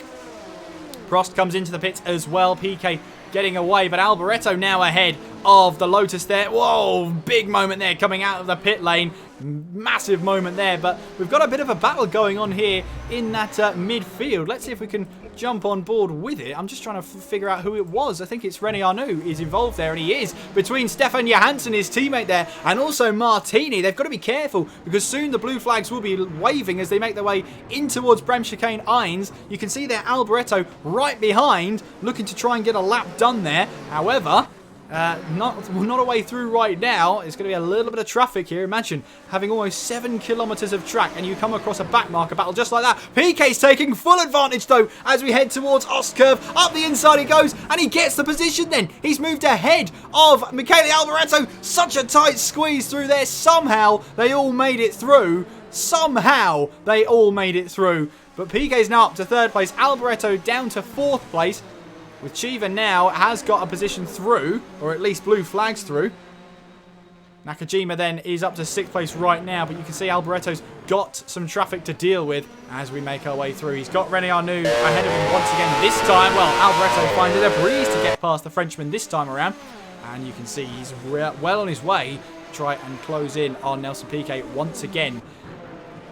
Prost comes into the pits as well. Piquet getting away, but Alboreto now ahead of the Lotus there. Whoa, big moment there coming out of the pit lane. Massive moment there, but we've got a bit of a battle going on here in that midfield. Let's see if we can jump on board with it. I'm just trying to figure out who it was. I think it's René Arnoux is involved there, and he is, between Stefan Johansson, his teammate there, and also Martini. They've got to be careful because soon the blue flags will be waving as they make their way in towards Brem Chicane Innes. You can see there Alboreto right behind, looking to try and get a lap done there. However, not a way through right now. It's going to be a little bit of traffic here. Imagine having almost 7 kilometres of track and you come across a backmarker battle just like that. Piquet's taking full advantage though as we head towards Ostkurve. Up the inside he goes and he gets the position then. He's moved ahead of Michele Alboreto. Such a tight squeeze through there. Somehow they all made it through. But Piquet's now up to 3rd place. Alboreto down to 4th place. With Chiva now has got a position through, or at least blue flags through. Nakajima then is up to 6th place right now, but you can see Alboreto's got some traffic to deal with as we make our way through. He's got René Arnoux ahead of him once again this time. Well, Alboreto finds it a breeze to get past the Frenchman this time around. And you can see he's well on his way to try and close in on Nelson Piquet once again.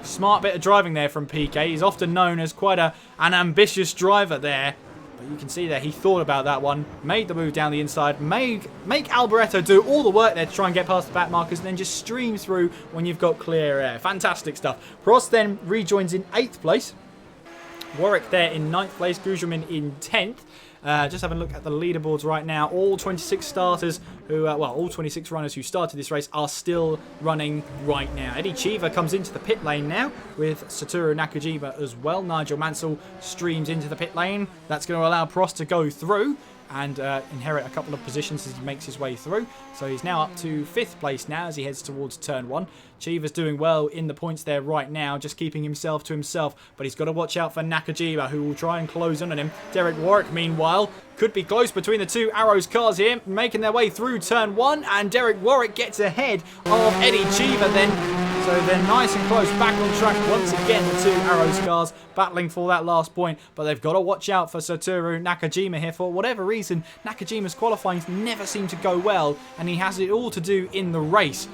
Smart bit of driving there from Piquet. He's often known as quite an ambitious driver there. But you can see there he thought about that one, made the move down the inside, make Alboreto do all the work there to try and get past the back markers, and then just stream through when you've got clear air. Fantastic stuff. Prost then rejoins in 8th place. Warwick there in 9th place. Gugelmin in 10th. Just having a look at the leaderboards right now. All 26 starters who, all 26 runners who started this race are still running right now. Eddie Cheever comes into the pit lane now with Satoru Nakajima as well. Nigel Mansell streams into the pit lane. That's going to allow Prost to go through and inherit a couple of positions as he makes his way through. So he's now up to 5th place now as he heads towards turn 1. Cheever's doing well in the points there right now, just keeping himself to himself, but he's got to watch out for Nakajima, who will try and close in on him. Derek Warwick, meanwhile, could be close between the two Arrows cars here, making their way through turn 1, and Derek Warwick gets ahead of Eddie Cheever then. So they're nice and close, back on track once again, the two Arrows cars battling for that last point, but they've got to watch out for Satoru Nakajima here. For whatever reason, Nakajima's qualifying never seem to go well, and he has it all to do in the race.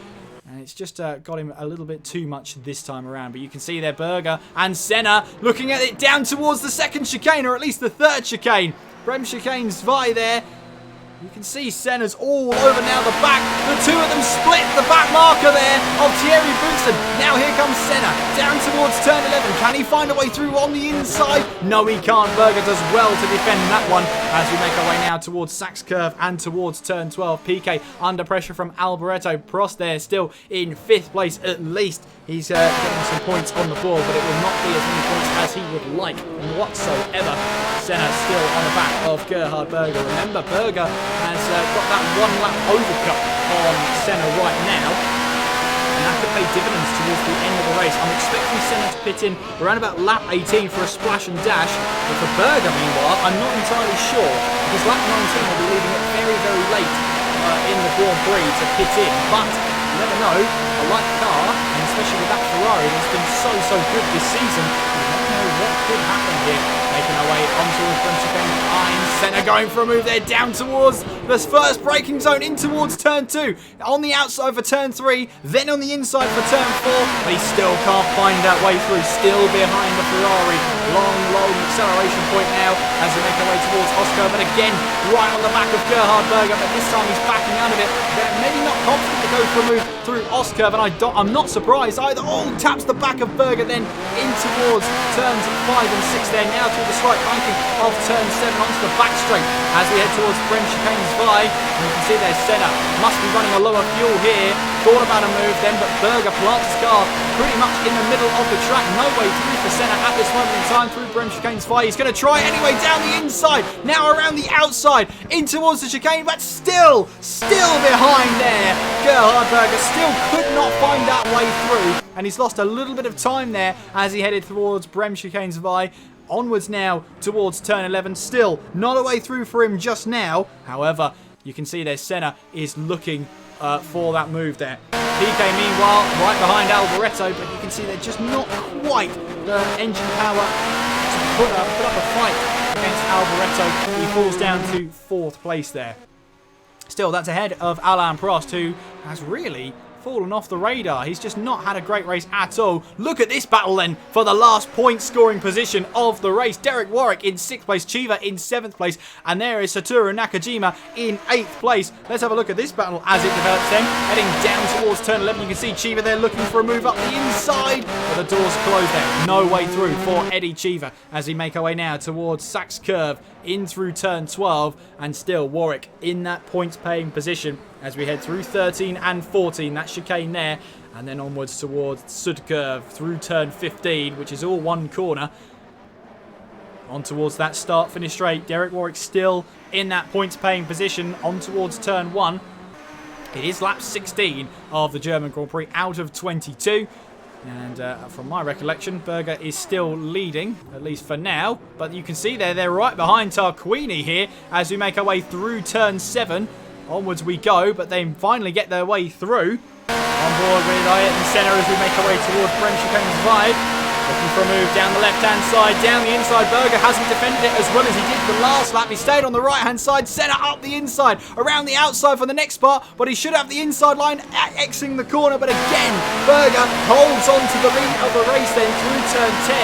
And it's just got him a little bit too much this time around. But you can see there Berger and Senna looking at it down towards the 2nd chicane, or at least the 3rd chicane. Brem Chicane's Vi there. You can see Senna's all over now the back. The two of them split the back marker there of Thierry Boutsen. Now here comes Senna down towards turn 11. Can he find a way through on the inside? No, he can't. Berger does well to defend that one as we make our way now towards Sachs Curve and towards turn 12. PK under pressure from Alboreto. Prost there still in 5th place at least. He's getting some points on the board, but it will not be as many points as he would like whatsoever. Senna still on the back of Gerhard Berger. Remember, Berger has got that 1 lap overcut on Senna right now, and that could pay dividends towards the end of the race. I'm expecting Senna to pit in around about lap 18 for a splash and dash, but for Berger, meanwhile, I'm not entirely sure, because lap 19 will be leaving it very, very late in the Grand Prix to pit in, but you never know. A light car, and especially with that Ferrari that's been so good this season, you never know what could happen here. Making our way onto the front again. Senna going for a move there down towards the first braking zone in towards turn 2. On the outside for turn 3, then on the inside for turn 4. But he still can't find that way through. Still behind the Ferrari. Long acceleration point now as we make our way towards Oscar. But again, right on the back of Gerhard Berger. But this time he's backing out of it. They're maybe not confident to go for a move through Oscar. But I'm not surprised either. Oh, taps the back of Berger then in towards turns 5 and 6 there. Now through the slight banking of turn 7 onto the back straight as we head towards Brem Chicane's Vi. And you can see there Senna must be running a lower fuel here. Thought about a move then, but Berger plants his car pretty much in the middle of the track. No way through for Senna at this moment in time through Brem Chicane's Vi. He's going to try anyway down the inside. Now around the outside in towards the chicane, but still behind there. Gerhard Berger still could not find that way through, and he's lost a little bit of time there as he headed towards Brem Chicane's Vi. Onwards now towards turn 11. Still not a way through for him just now. However, you can see there Senna is looking for that move there. PK meanwhile right behind Alboreto, but you can see they're just not quite the engine power to put up a fight against Alboreto. He falls down to 4th place there. Still, that's ahead of Alain Prost, who has really fallen off the radar. He's just not had a great race at all. Look at this battle then for the last point scoring position of the race. Derek Warwick in 6th place, Chiva in 7th place, and there is Satoru Nakajima in 8th place. Let's have a look at this battle as it develops then. Heading down towards turn 11, you can see Chiva there looking for a move up the inside, but the door's closed there. No way through for Eddie Chiva as we make our way now towards Sachs Curve in through turn 12, and still Warwick in that points paying position as we head through 13 and 14, that chicane there, and then onwards towards Sud Curve through turn 15, which is all one corner. On towards that start finish straight. Derek Warwick still in that points paying position on towards turn 1. It is lap 16 of the German Grand Prix out of 22. And from my recollection, Berger is still leading, at least for now. But you can see they're right behind Tarquini here as we make our way through turn 7. Onwards we go, but they finally get their way through. On board with Ayrton Senna as we make our way towards Brem Chicane's Vi. Looking for a move down the left-hand side, down the inside. Berger hasn't defended it as well as he did the last lap. He stayed on the right-hand side, Senna up the inside, around the outside for the next part, but he should have the inside line exiting the corner. But again, Berger holds on to the lead of the race then through turn 10.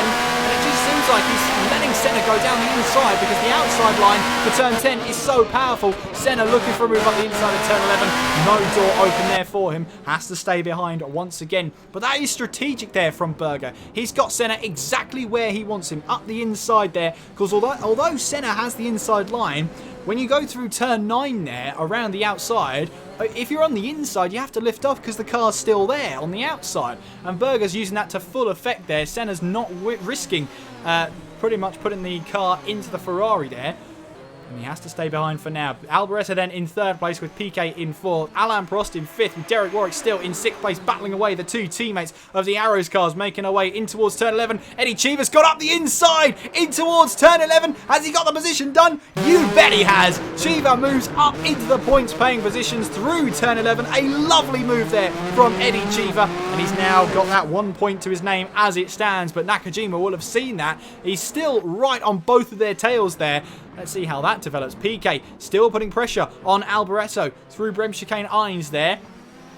And it just seems like he's letting Senna go down the inside because the outside line for turn 10 is so powerful. Senna looking for a move up the inside of turn 11. No door open there for him. Has to stay behind once again. But that is strategic there from Berger. He's got Senna exactly where he wants him, up the inside there. Because although Senna has the inside line, when you go through turn 9 there, around the outside, if you're on the inside, you have to lift off because the car's still there on the outside. And Berger's using that to full effect there. Senna's not risking pretty much putting the car into the Ferrari there. And he has to stay behind for now. Alboreto then in 3rd place with PK in 4th. Alain Prost in 5th with Derek Warwick still in 6th place, battling away the two teammates of the Arrows cars, making their way in towards turn 11. Eddie Chiva's got up the inside in towards turn 11. Has he got the position done? You bet he has. Chiva moves up into the points paying positions through turn 11. A lovely move there from Eddie Chiva. And he's now got that 1 point to his name as it stands. But Nakajima will have seen that. He's still right on both of their tails there. Let's see how that develops. PK still putting pressure on Alboreto through Brem Chicane Ines there.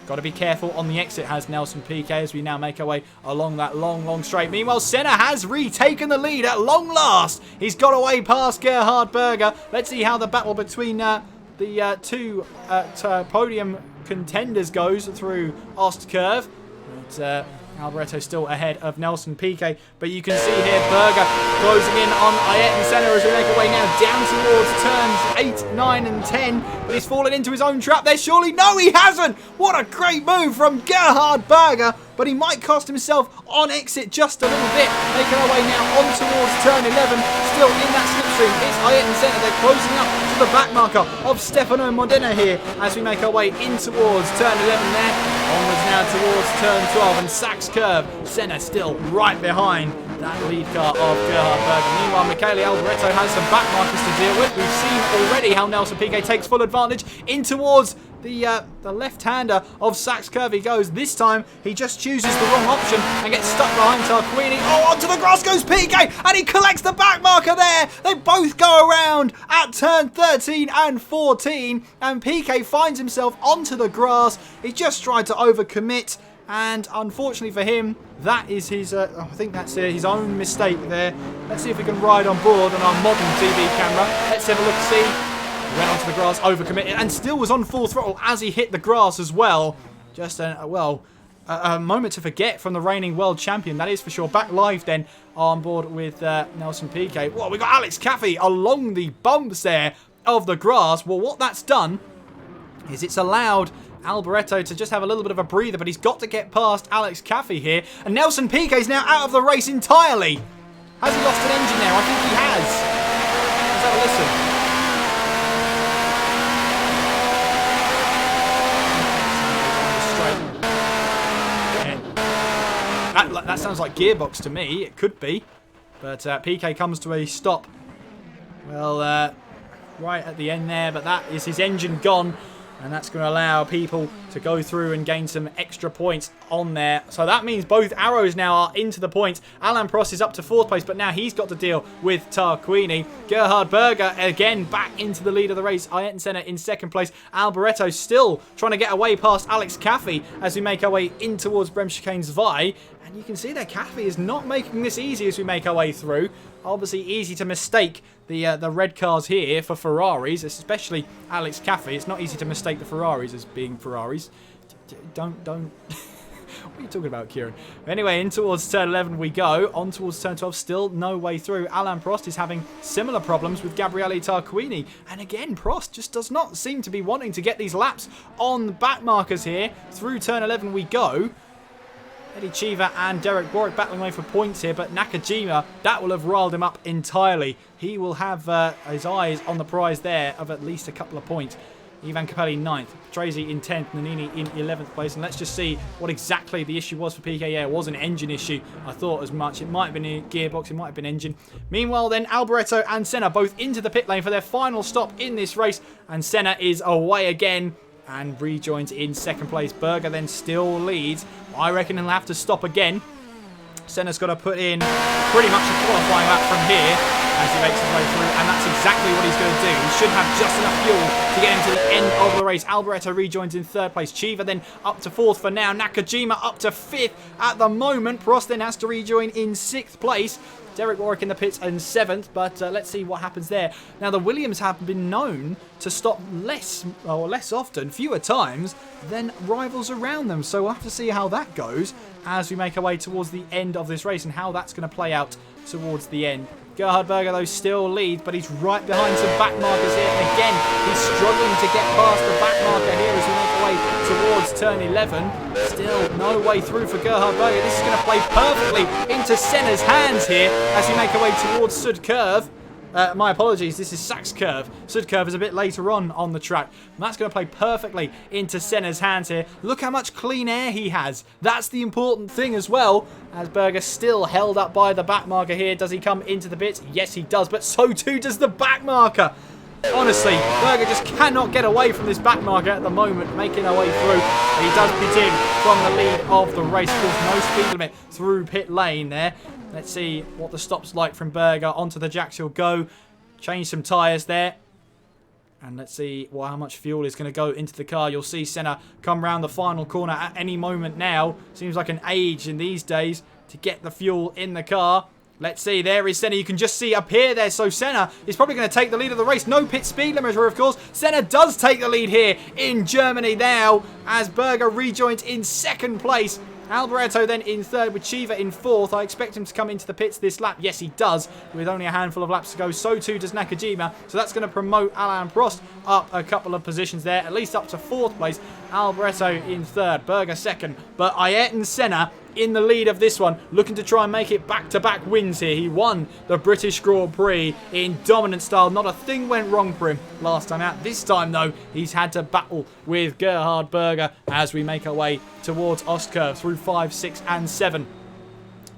Got to be careful on the exit, has Nelson Piquet, as we now make our way along that long straight. Meanwhile, Senna has retaken the lead at long last. He's got away past Gerhard Berger. Let's see how the battle between the two podium contenders goes through Ost Curve. But Alboreto still ahead of Nelson Piquet. But you can see here Berger closing in on Ayet and Senna as we make our way now down towards turns 8, 9 and 10. But he's fallen into his own trap there, surely. No, he hasn't! What a great move from Gerhard Berger. But he might cost himself on exit just a little bit. Making our way now on towards turn 11. Still in that slipstream. It's Ayet and Senna. They're closing up to the back marker of Stefano Modena here as we make our way in towards turn 11 there. Onwards now towards turn 12 and Sachs Curve. Senna still right behind that lead car of Gerhard Berger. Meanwhile, Michele Alboreto has some back markers to deal with. We've seen already how Nelson Piquet takes full advantage in towards the left-hander of Sachs Curve. He goes. This time, he just chooses the wrong option and gets stuck behind Tarquini. Oh, onto the grass goes Piquet, and he collects the back marker there. They both go around at turn 13 and 14, and Piquet finds himself onto the grass. He just tried to overcommit, and unfortunately for him, that is his, I think that's his own mistake there. Let's see if we can ride on board on our modern TV camera. Let's have a look and see. Went onto the grass, overcommitted, and still was on full throttle as he hit the grass as well. Just a moment to forget from the reigning world champion, that is for sure. Back live then on board with Nelson Piquet. Well, we got Alex Caffey along the bumps there of the grass. Well, what that's done is it's allowed Alboreto to just have a little bit of a breather, but he's got to get past Alex Caffey here. And Nelson Piquet's now out of the race entirely. Has he lost an engine there? I think he has. Let's have a listen. That sounds like gearbox to me. It could be. But Piquet comes to a stop. Well, right at the end there. But that is his engine gone. And that's going to allow people to go through and gain some extra points on there. So that means both arrows now are into the points. Alain Prost is up to 4th place, but now he's got to deal with Tarquini. Gerhard Berger again back into the lead of the race. Ayrton Senna in 2nd place. Alboreto still trying to get away past Alex Caffey as we make our way in towards Bremschicane's Zwei. And you can see that Caffey is not making this easy as we make our way through. Obviously easy to mistake the red cars here for Ferraris, especially Alex Caffey. It's not easy to mistake the Ferraris as being Ferraris. Don't. What are you talking about, Kieran? Anyway, in towards turn 11 we go. On towards turn 12, still no way through. Alain Prost is having similar problems with Gabriele Tarquini. And again, Prost just does not seem to be wanting to get these laps on the back markers here. Through turn 11 we go. Eddie Cheever and Derek Warwick battling away for points here, but Nakajima, that will have riled him up entirely. He will have his eyes on the prize there of at least a couple of points. Ivan Capelli 9th, Tracy in 10th, Nannini in 11th place. And let's just see what exactly the issue was for Piquet. Yeah, it was an engine issue. I thought as much. It might have been a gearbox, it might have been engine. Meanwhile then, Alboreto and Senna both into the pit lane for their final stop in this race. And Senna is away again and rejoins in 2nd place. Berger then still leads. I reckon he'll have to stop again. Senna's got to put in pretty much a qualifying lap from here as he makes his way through, and that's exactly what he's going to do. He should have just enough fuel to get him to the end of the race. Alboreto rejoins in 3rd place. Cheever then up to 4th for now. Nakajima up to 5th at the moment. Prost then has to rejoin in 6th place. Derek Warwick in the pits in 7th, but let's see what happens there. Now, the Williams have been known to stop less often, fewer times, than rivals around them. So we'll have to see how that goes as we make our way towards the end of this race and how that's going to play out towards the end. Gerhard Berger, though, still leads, but he's right behind some back markers here. And again, he's struggling to get past the back marker here as we make our way towards turn 11. Still no way through for Gerhard Berger. This is going to play perfectly into Senna's hands here as we make our way towards Sud Curve. My apologies, this is Sachs Curve. Sud Curve is a bit later on the track. And that's going to play perfectly into Senna's hands here. Look how much clean air he has. That's the important thing as well. As Berger still held up by the back marker here. Does he come into the pits? Yes, he does. But so too does the back marker. Honestly, Berger just cannot get away from this back marker at the moment, making our way through. But he does pit in from the lead of the race. Of course, no speed limit through pit lane there. Let's see what the stop's like from Berger. Onto the jacks he'll go. Change some tyres there. And let's see how much fuel is going to go into the car. You'll see Senna come round the final corner at any moment now. Seems like an age in these days to get the fuel in the car. Let's see, there is Senna. You can just see up here there. So Senna is probably going to take the lead of the race. No pit speed limiter, of course. Senna does take the lead here in Germany now as Berger rejoins in second place. Alboreto then in third with Chiva in fourth. I expect him to come into the pits this lap. Yes, he does, with only a handful of laps to go. So too does Nakajima. So that's going to promote Alain Prost up a couple of positions there, at least up to fourth place. Alboreto in third, Berger second. But Ayrton Senna in the lead of this one, looking to try and make it back-to-back wins here. He won the British Grand Prix in dominant style. Not a thing went wrong for him last time out. This time, though, he's had to battle with Gerhard Berger as we make our way towards Oscar through 5, 6 and 7.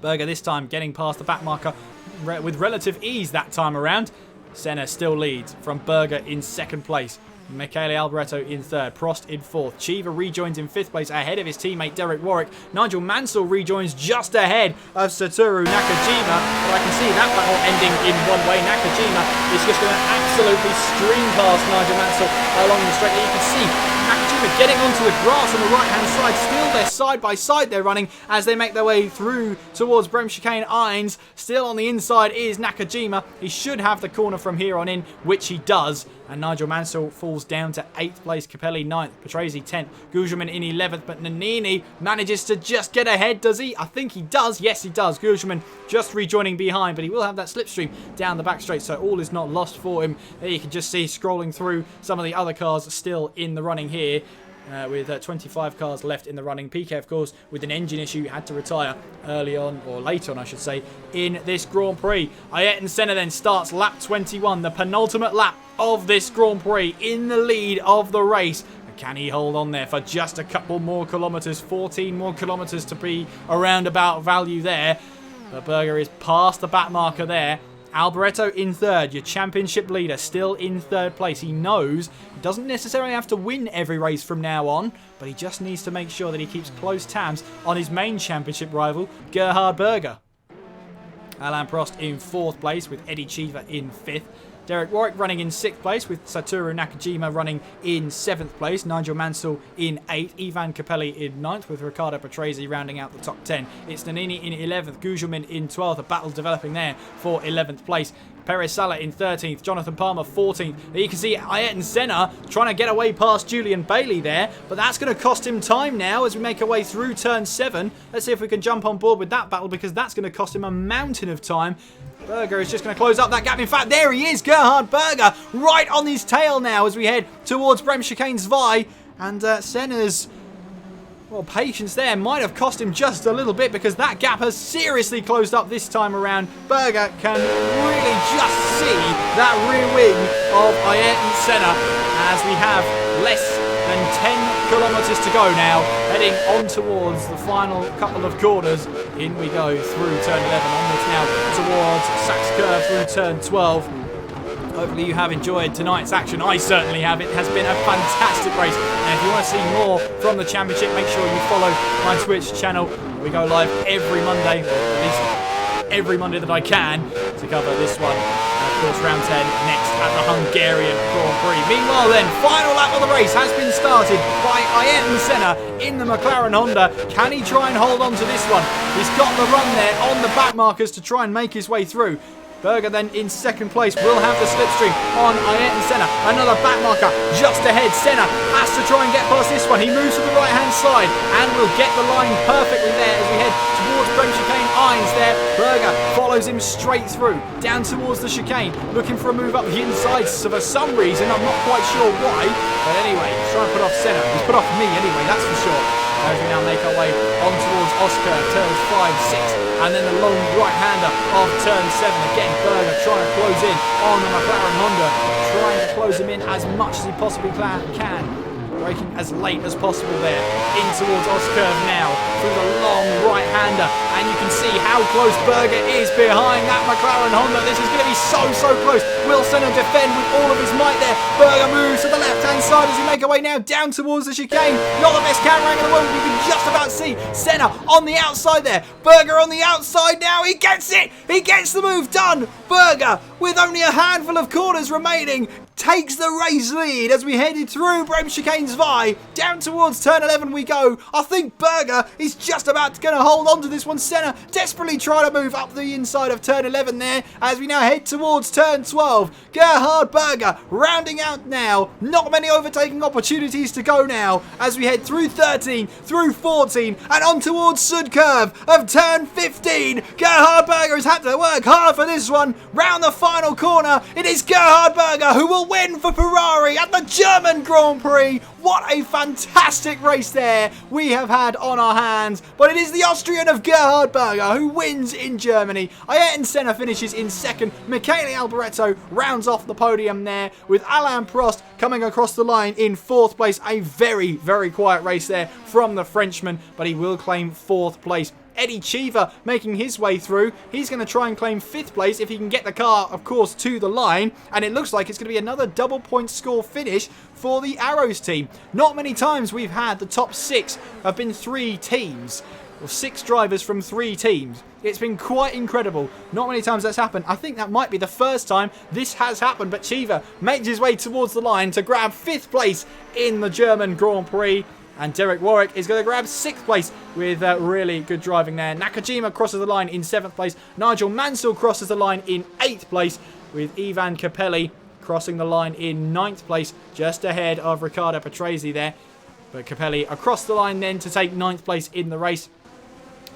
Berger this time getting past the back marker with relative ease that time around. Senna still leads from Berger in second place. Michele Alboreto in third, Prost in fourth. Chiva rejoins in fifth place ahead of his teammate Derek Warwick. Nigel Mansell rejoins just ahead of Satoru Nakajima. But I can see that battle ending in one way. Nakajima is just going to absolutely stream past Nigel Mansell along the straight. You can see Nakajima getting onto the grass on the right-hand side. Still they're side by side they're running as they make their way through towards Brem Chicane Ines. Still on the inside is Nakajima. He should have the corner from here on in, which he does. And Nigel Mansell falls down to 8th place. Capelli 9th. Patrese 10th. Gugelmin in 11th. But Nannini manages to just get ahead, does he? I think he does. Yes, he does. Gugelmin just rejoining behind. But he will have that slipstream down the back straight. So all is not lost for him. There you can just see scrolling through some of the other cars still in the running here. With 25 cars left in the running. Piquet, of course, with an engine issue, had to retire early on, or late on, I should say, in this Grand Prix. Ayrton Senna then starts lap 21, the penultimate lap of this Grand Prix, in the lead of the race. Can he hold on there for just a couple more kilometres? 14 more kilometres to be around about value there. But Berger is past the back marker there. Alboreto in third, your championship leader, still in third place. He knows he doesn't necessarily have to win every race from now on, but he just needs to make sure that he keeps close tabs on his main championship rival, Gerhard Berger. Alain Prost in fourth place with Eddie Chiva in fifth. Derek Warwick running in 6th place with Satoru Nakajima running in 7th place. Nigel Mansell in 8th. Ivan Capelli in 9th with Riccardo Patrese rounding out the top 10. It's Nannini in 11th. Gugelmin in 12th. A battle developing there for 11th place. Perez Sala in 13th. Jonathan Palmer 14th. There you can see Ayrton Senna trying to get away past Julian Bailey there. But that's going to cost him time now as we make our way through turn 7. Let's see if we can jump on board with that battle because that's going to cost him a mountain of time. Berger is just going to close up that gap. In fact, there he is, Gerhard Berger, right on his tail now as we head towards Brem Chicane Zwei. And Senna's, well, patience there might have cost him just a little bit because that gap has seriously closed up this time around. Berger can really just see that rear wing of Ayrton Senna as we have less than 10 kilometres to go now, heading on towards the final couple of corners. In we go through turn 11, onwards now towards Sachs Curve through turn 12. Hopefully you have enjoyed tonight's action. I certainly have. It has been a fantastic race. And if you want to see more from the championship, make sure you follow my Twitch channel. We go live every Monday, or at least every Monday that I can, to cover this one. Of course, round 10 next at the Hungarian Grand Prix. Meanwhile then, final lap of the race has been started by Ayrton Senna in the McLaren Honda. Can he try and hold on to this one? He's got the run there on the back markers to try and make his way through. Berger then in second place will have the slipstream on Ayrton Senna. Another back marker just ahead. Senna has to try and get past this one. He moves to the right hand side and will get the line perfectly there as we head towards Brem Chicane Ines there. Berger follows him straight through down towards the chicane, looking for a move up the inside. So for some reason, I'm not quite sure why, but anyway, he's trying to put off Senna. He's put off me anyway, that's for sure. As we now make our way on towards Oscar, turns 5, 6, and then the long right-hander of turn 7. Again, Berger trying to close in on the McLaren Honda, trying to close him in as much as he possibly can. Braking as late as possible there, in towards Oscar now, through the long right-hander, and you can see how close Berger is behind that McLaren Honda. This is going to be so close. Will Senna defend with all of his might there? Berger moves to the left-hand side as he make our way now down towards the chicane. Not the best camera angle in the world, you can just about see Senna on the outside there. Berger on the outside now, he gets it! He gets the move done! Berger, with only a handful of corners remaining, takes the race lead as we headed through Bremschicane's Zwei. Down towards turn 11 we go. I think Berger is just about going to hold on to this one. Senna desperately trying to move up the inside of turn 11 there as we now head towards turn 12. Gerhard Berger rounding out now. Not many overtaking opportunities to go now as we head through 13, through 14 and on towards Sud curve of turn 15. Gerhard Berger has had to work hard for this one. Round the final corner, it is Gerhard Berger who will win for Ferrari at the German Grand Prix. What a fantastic race there we have had on our hands. But it is the Austrian of Gerhard Berger who wins in Germany. Ayrton Senna finishes in second. Michele Alboreto rounds off the podium there with Alain Prost coming across the line in fourth place. A very, very quiet race there from the Frenchman, but he will claim fourth place. Eddie Cheever making his way through. He's going to try and claim 5th place if he can get the car, of course, to the line. And it looks like it's going to be another double point score finish for the Arrows team. Not many times we've had the top 6 have been 3 teams. Or 6 drivers from 3 teams. It's been quite incredible. Not many times that's happened. I think that might be the first time this has happened. But Cheever makes his way towards the line to grab 5th place in the German Grand Prix. And Derek Warwick is going to grab 6th place with really good driving there. Nakajima crosses the line in 7th place. Nigel Mansell crosses the line in 8th place with Ivan Capelli crossing the line in 9th place, just ahead of Riccardo Patrese there. But Capelli across the line then to take 9th place in the race.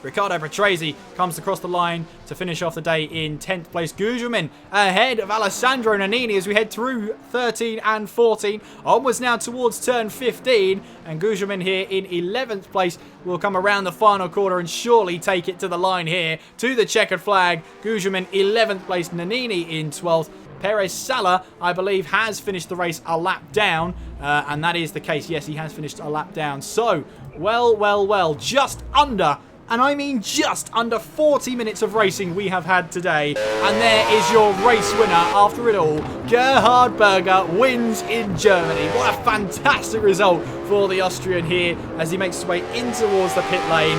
Riccardo Patrese comes across the line to finish off the day in 10th place. Gugelmin ahead of Alessandro Nannini as we head through 13 and 14. Onwards now towards turn 15. And Gugelmin here in 11th place will come around the final corner and surely take it to the line here to the checkered flag. Gugelmin 11th place. Nannini in 12th. Perez Sala, I believe, has finished the race a lap down. And that is the case. Yes, he has finished a lap down. So, well, just under... And I mean just under 40 minutes of racing we have had today. And there is your race winner after it all. Gerhard Berger wins in Germany. What a fantastic result for the Austrian here as he makes his way in towards the pit lane.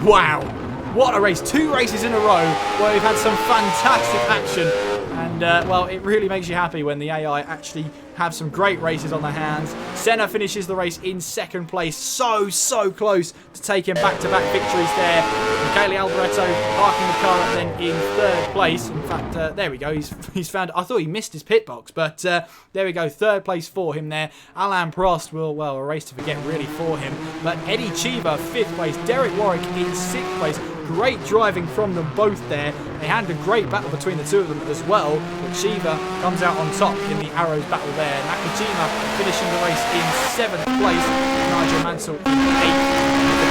Wow. What a race. 2 races in a row where we've had some fantastic action. And, well, it really makes you happy when the AI actually have some great races on their hands. Senna finishes the race in 2nd place. So close to taking back-to-back victories there. Michele Alboreto parking the car up then in 3rd place. In fact, there we go. He's found... I thought he missed his pit box, but there we go. 3rd place for him there. Alain Prost will, well, a race to forget really for him. But Eddie Cheever, 5th place. Derek Warwick in 6th place. Great driving from them both there. They had a great battle between the two of them as well. But Cheever comes out on top in the Arrows battle there. Nakajima finishing the race in 7th place. Nigel Mansell in 8th.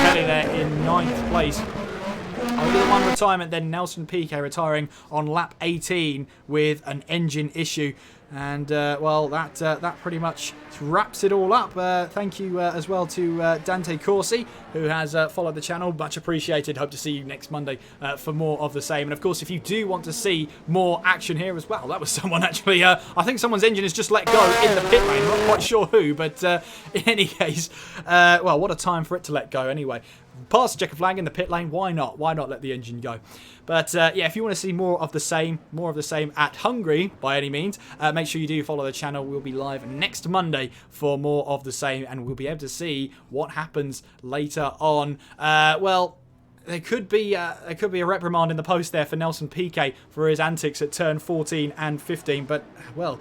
Capelli there in 9th place. Over the one retirement then, Nelson Piquet retiring on lap 18 with an engine issue. And, well, that pretty much wraps it all up. Thank you as well to Dante Corsi, who has followed the channel. Much appreciated. Hope to see you next Monday for more of the same. And, of course, if you do want to see more action here as well, that was someone actually... I think someone's engine has just let go in the pit lane. Not quite sure who, but in any case, well, what a time for it to let go anyway. Pass the checker flag in the pit lane. Why not? Why not let the engine go? But yeah, if you want to see more of the same at Hungary by any means, make sure you do follow the channel. We'll be live next Monday for more of the same, and we'll be able to see what happens later on. Well, there could be a reprimand in the post there for Nelson Piquet for his antics at turn 14 and 15. But well,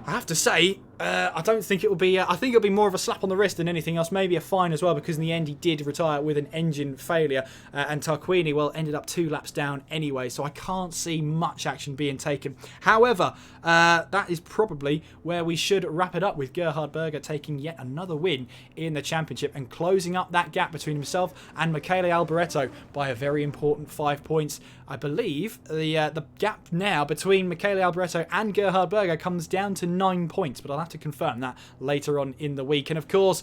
I have to say, I don't think it will be... I think it'll be more of a slap on the wrist than anything else. Maybe a fine as well, because in the end he did retire with an engine failure. And Tarquini, well, ended up 2 laps down anyway. So I can't see much action being taken. However, that is probably where we should wrap it up, with Gerhard Berger taking yet another win in the championship and closing up that gap between himself and Michele Alboreto by a very important 5 points. I believe the gap now between Michele Alboreto and Gerhard Berger comes down to 9 points, but I'll have to confirm that later on in the week. And of course,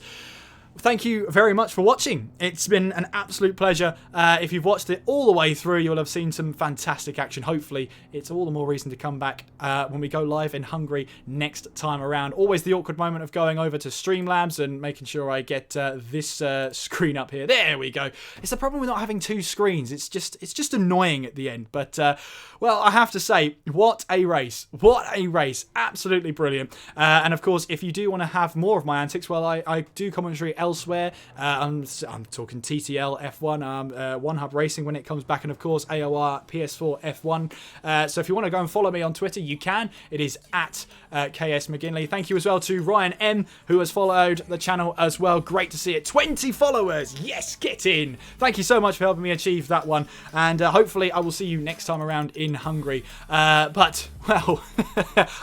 thank you very much for watching. It's been an absolute pleasure. If you've watched it all the way through, you'll have seen some fantastic action. Hopefully, it's all the more reason to come back when we go live in Hungary next time around. Always the awkward moment of going over to Streamlabs and making sure I get this screen up here. There we go. It's the problem with not having two screens. It's just annoying at the end. But, well, I have to say, what a race. What a race. Absolutely brilliant. And, of course, if you do want to have more of my antics, well, I do commentary elsewhere. I'm talking TTL F1, One Hub Racing when it comes back, and of course AOR PS4 F1. So if you want to go and follow me on Twitter, you can. It is at KS McGinley. Thank you as well to Ryan M, who has followed the channel as well. Great to see it. 20 followers. Yes, get in. Thank you so much for helping me achieve that one. And hopefully I will see you next time around in Hungary. But, well,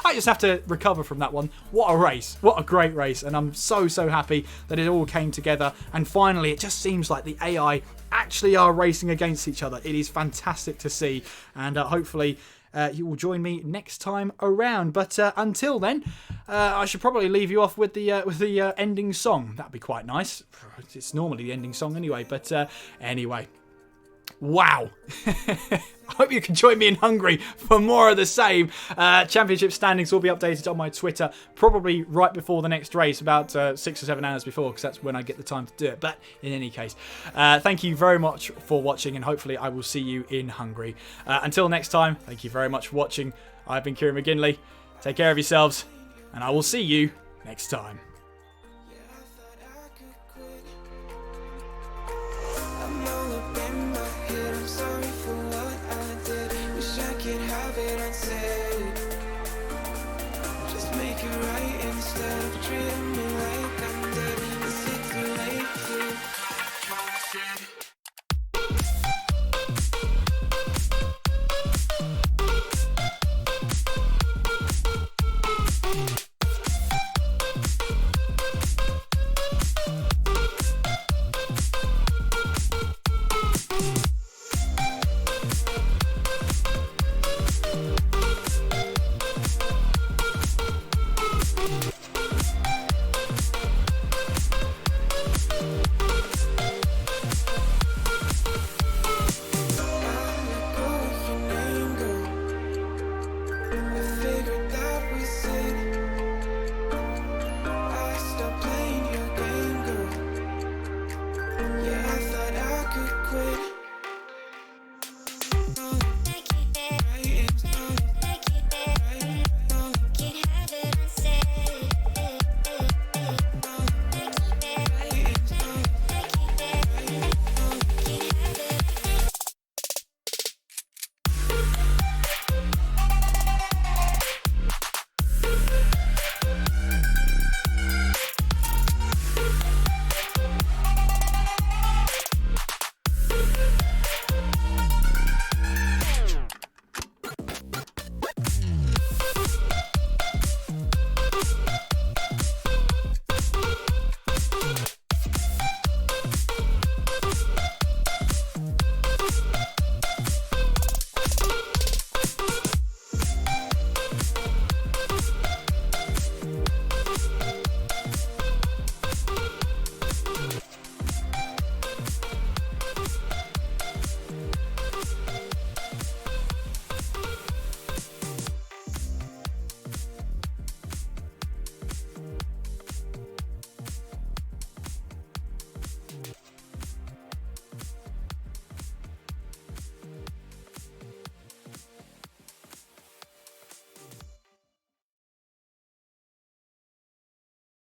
I just have to recover from that one. What a race. What a great race. And I'm so happy that it all came together. And finally, it just seems like the AI actually are racing against each other. It is fantastic to see. And hopefully you will join me next time around. But until then, I should probably leave you off with the ending song. That'd be quite nice. It's normally the ending song anyway. But anyway. Wow. I hope you can join me in Hungary for more of the same. Championship standings will be updated on my Twitter, probably right before the next race, about 6 or 7 hours before, because that's when I get the time to do it. But in any case, thank you very much for watching, and hopefully I will see you in Hungary. Until next time, thank you very much for watching. I've been Kieran McGinley. Take care of yourselves, and I will see you next time. Just make it right instead of treating me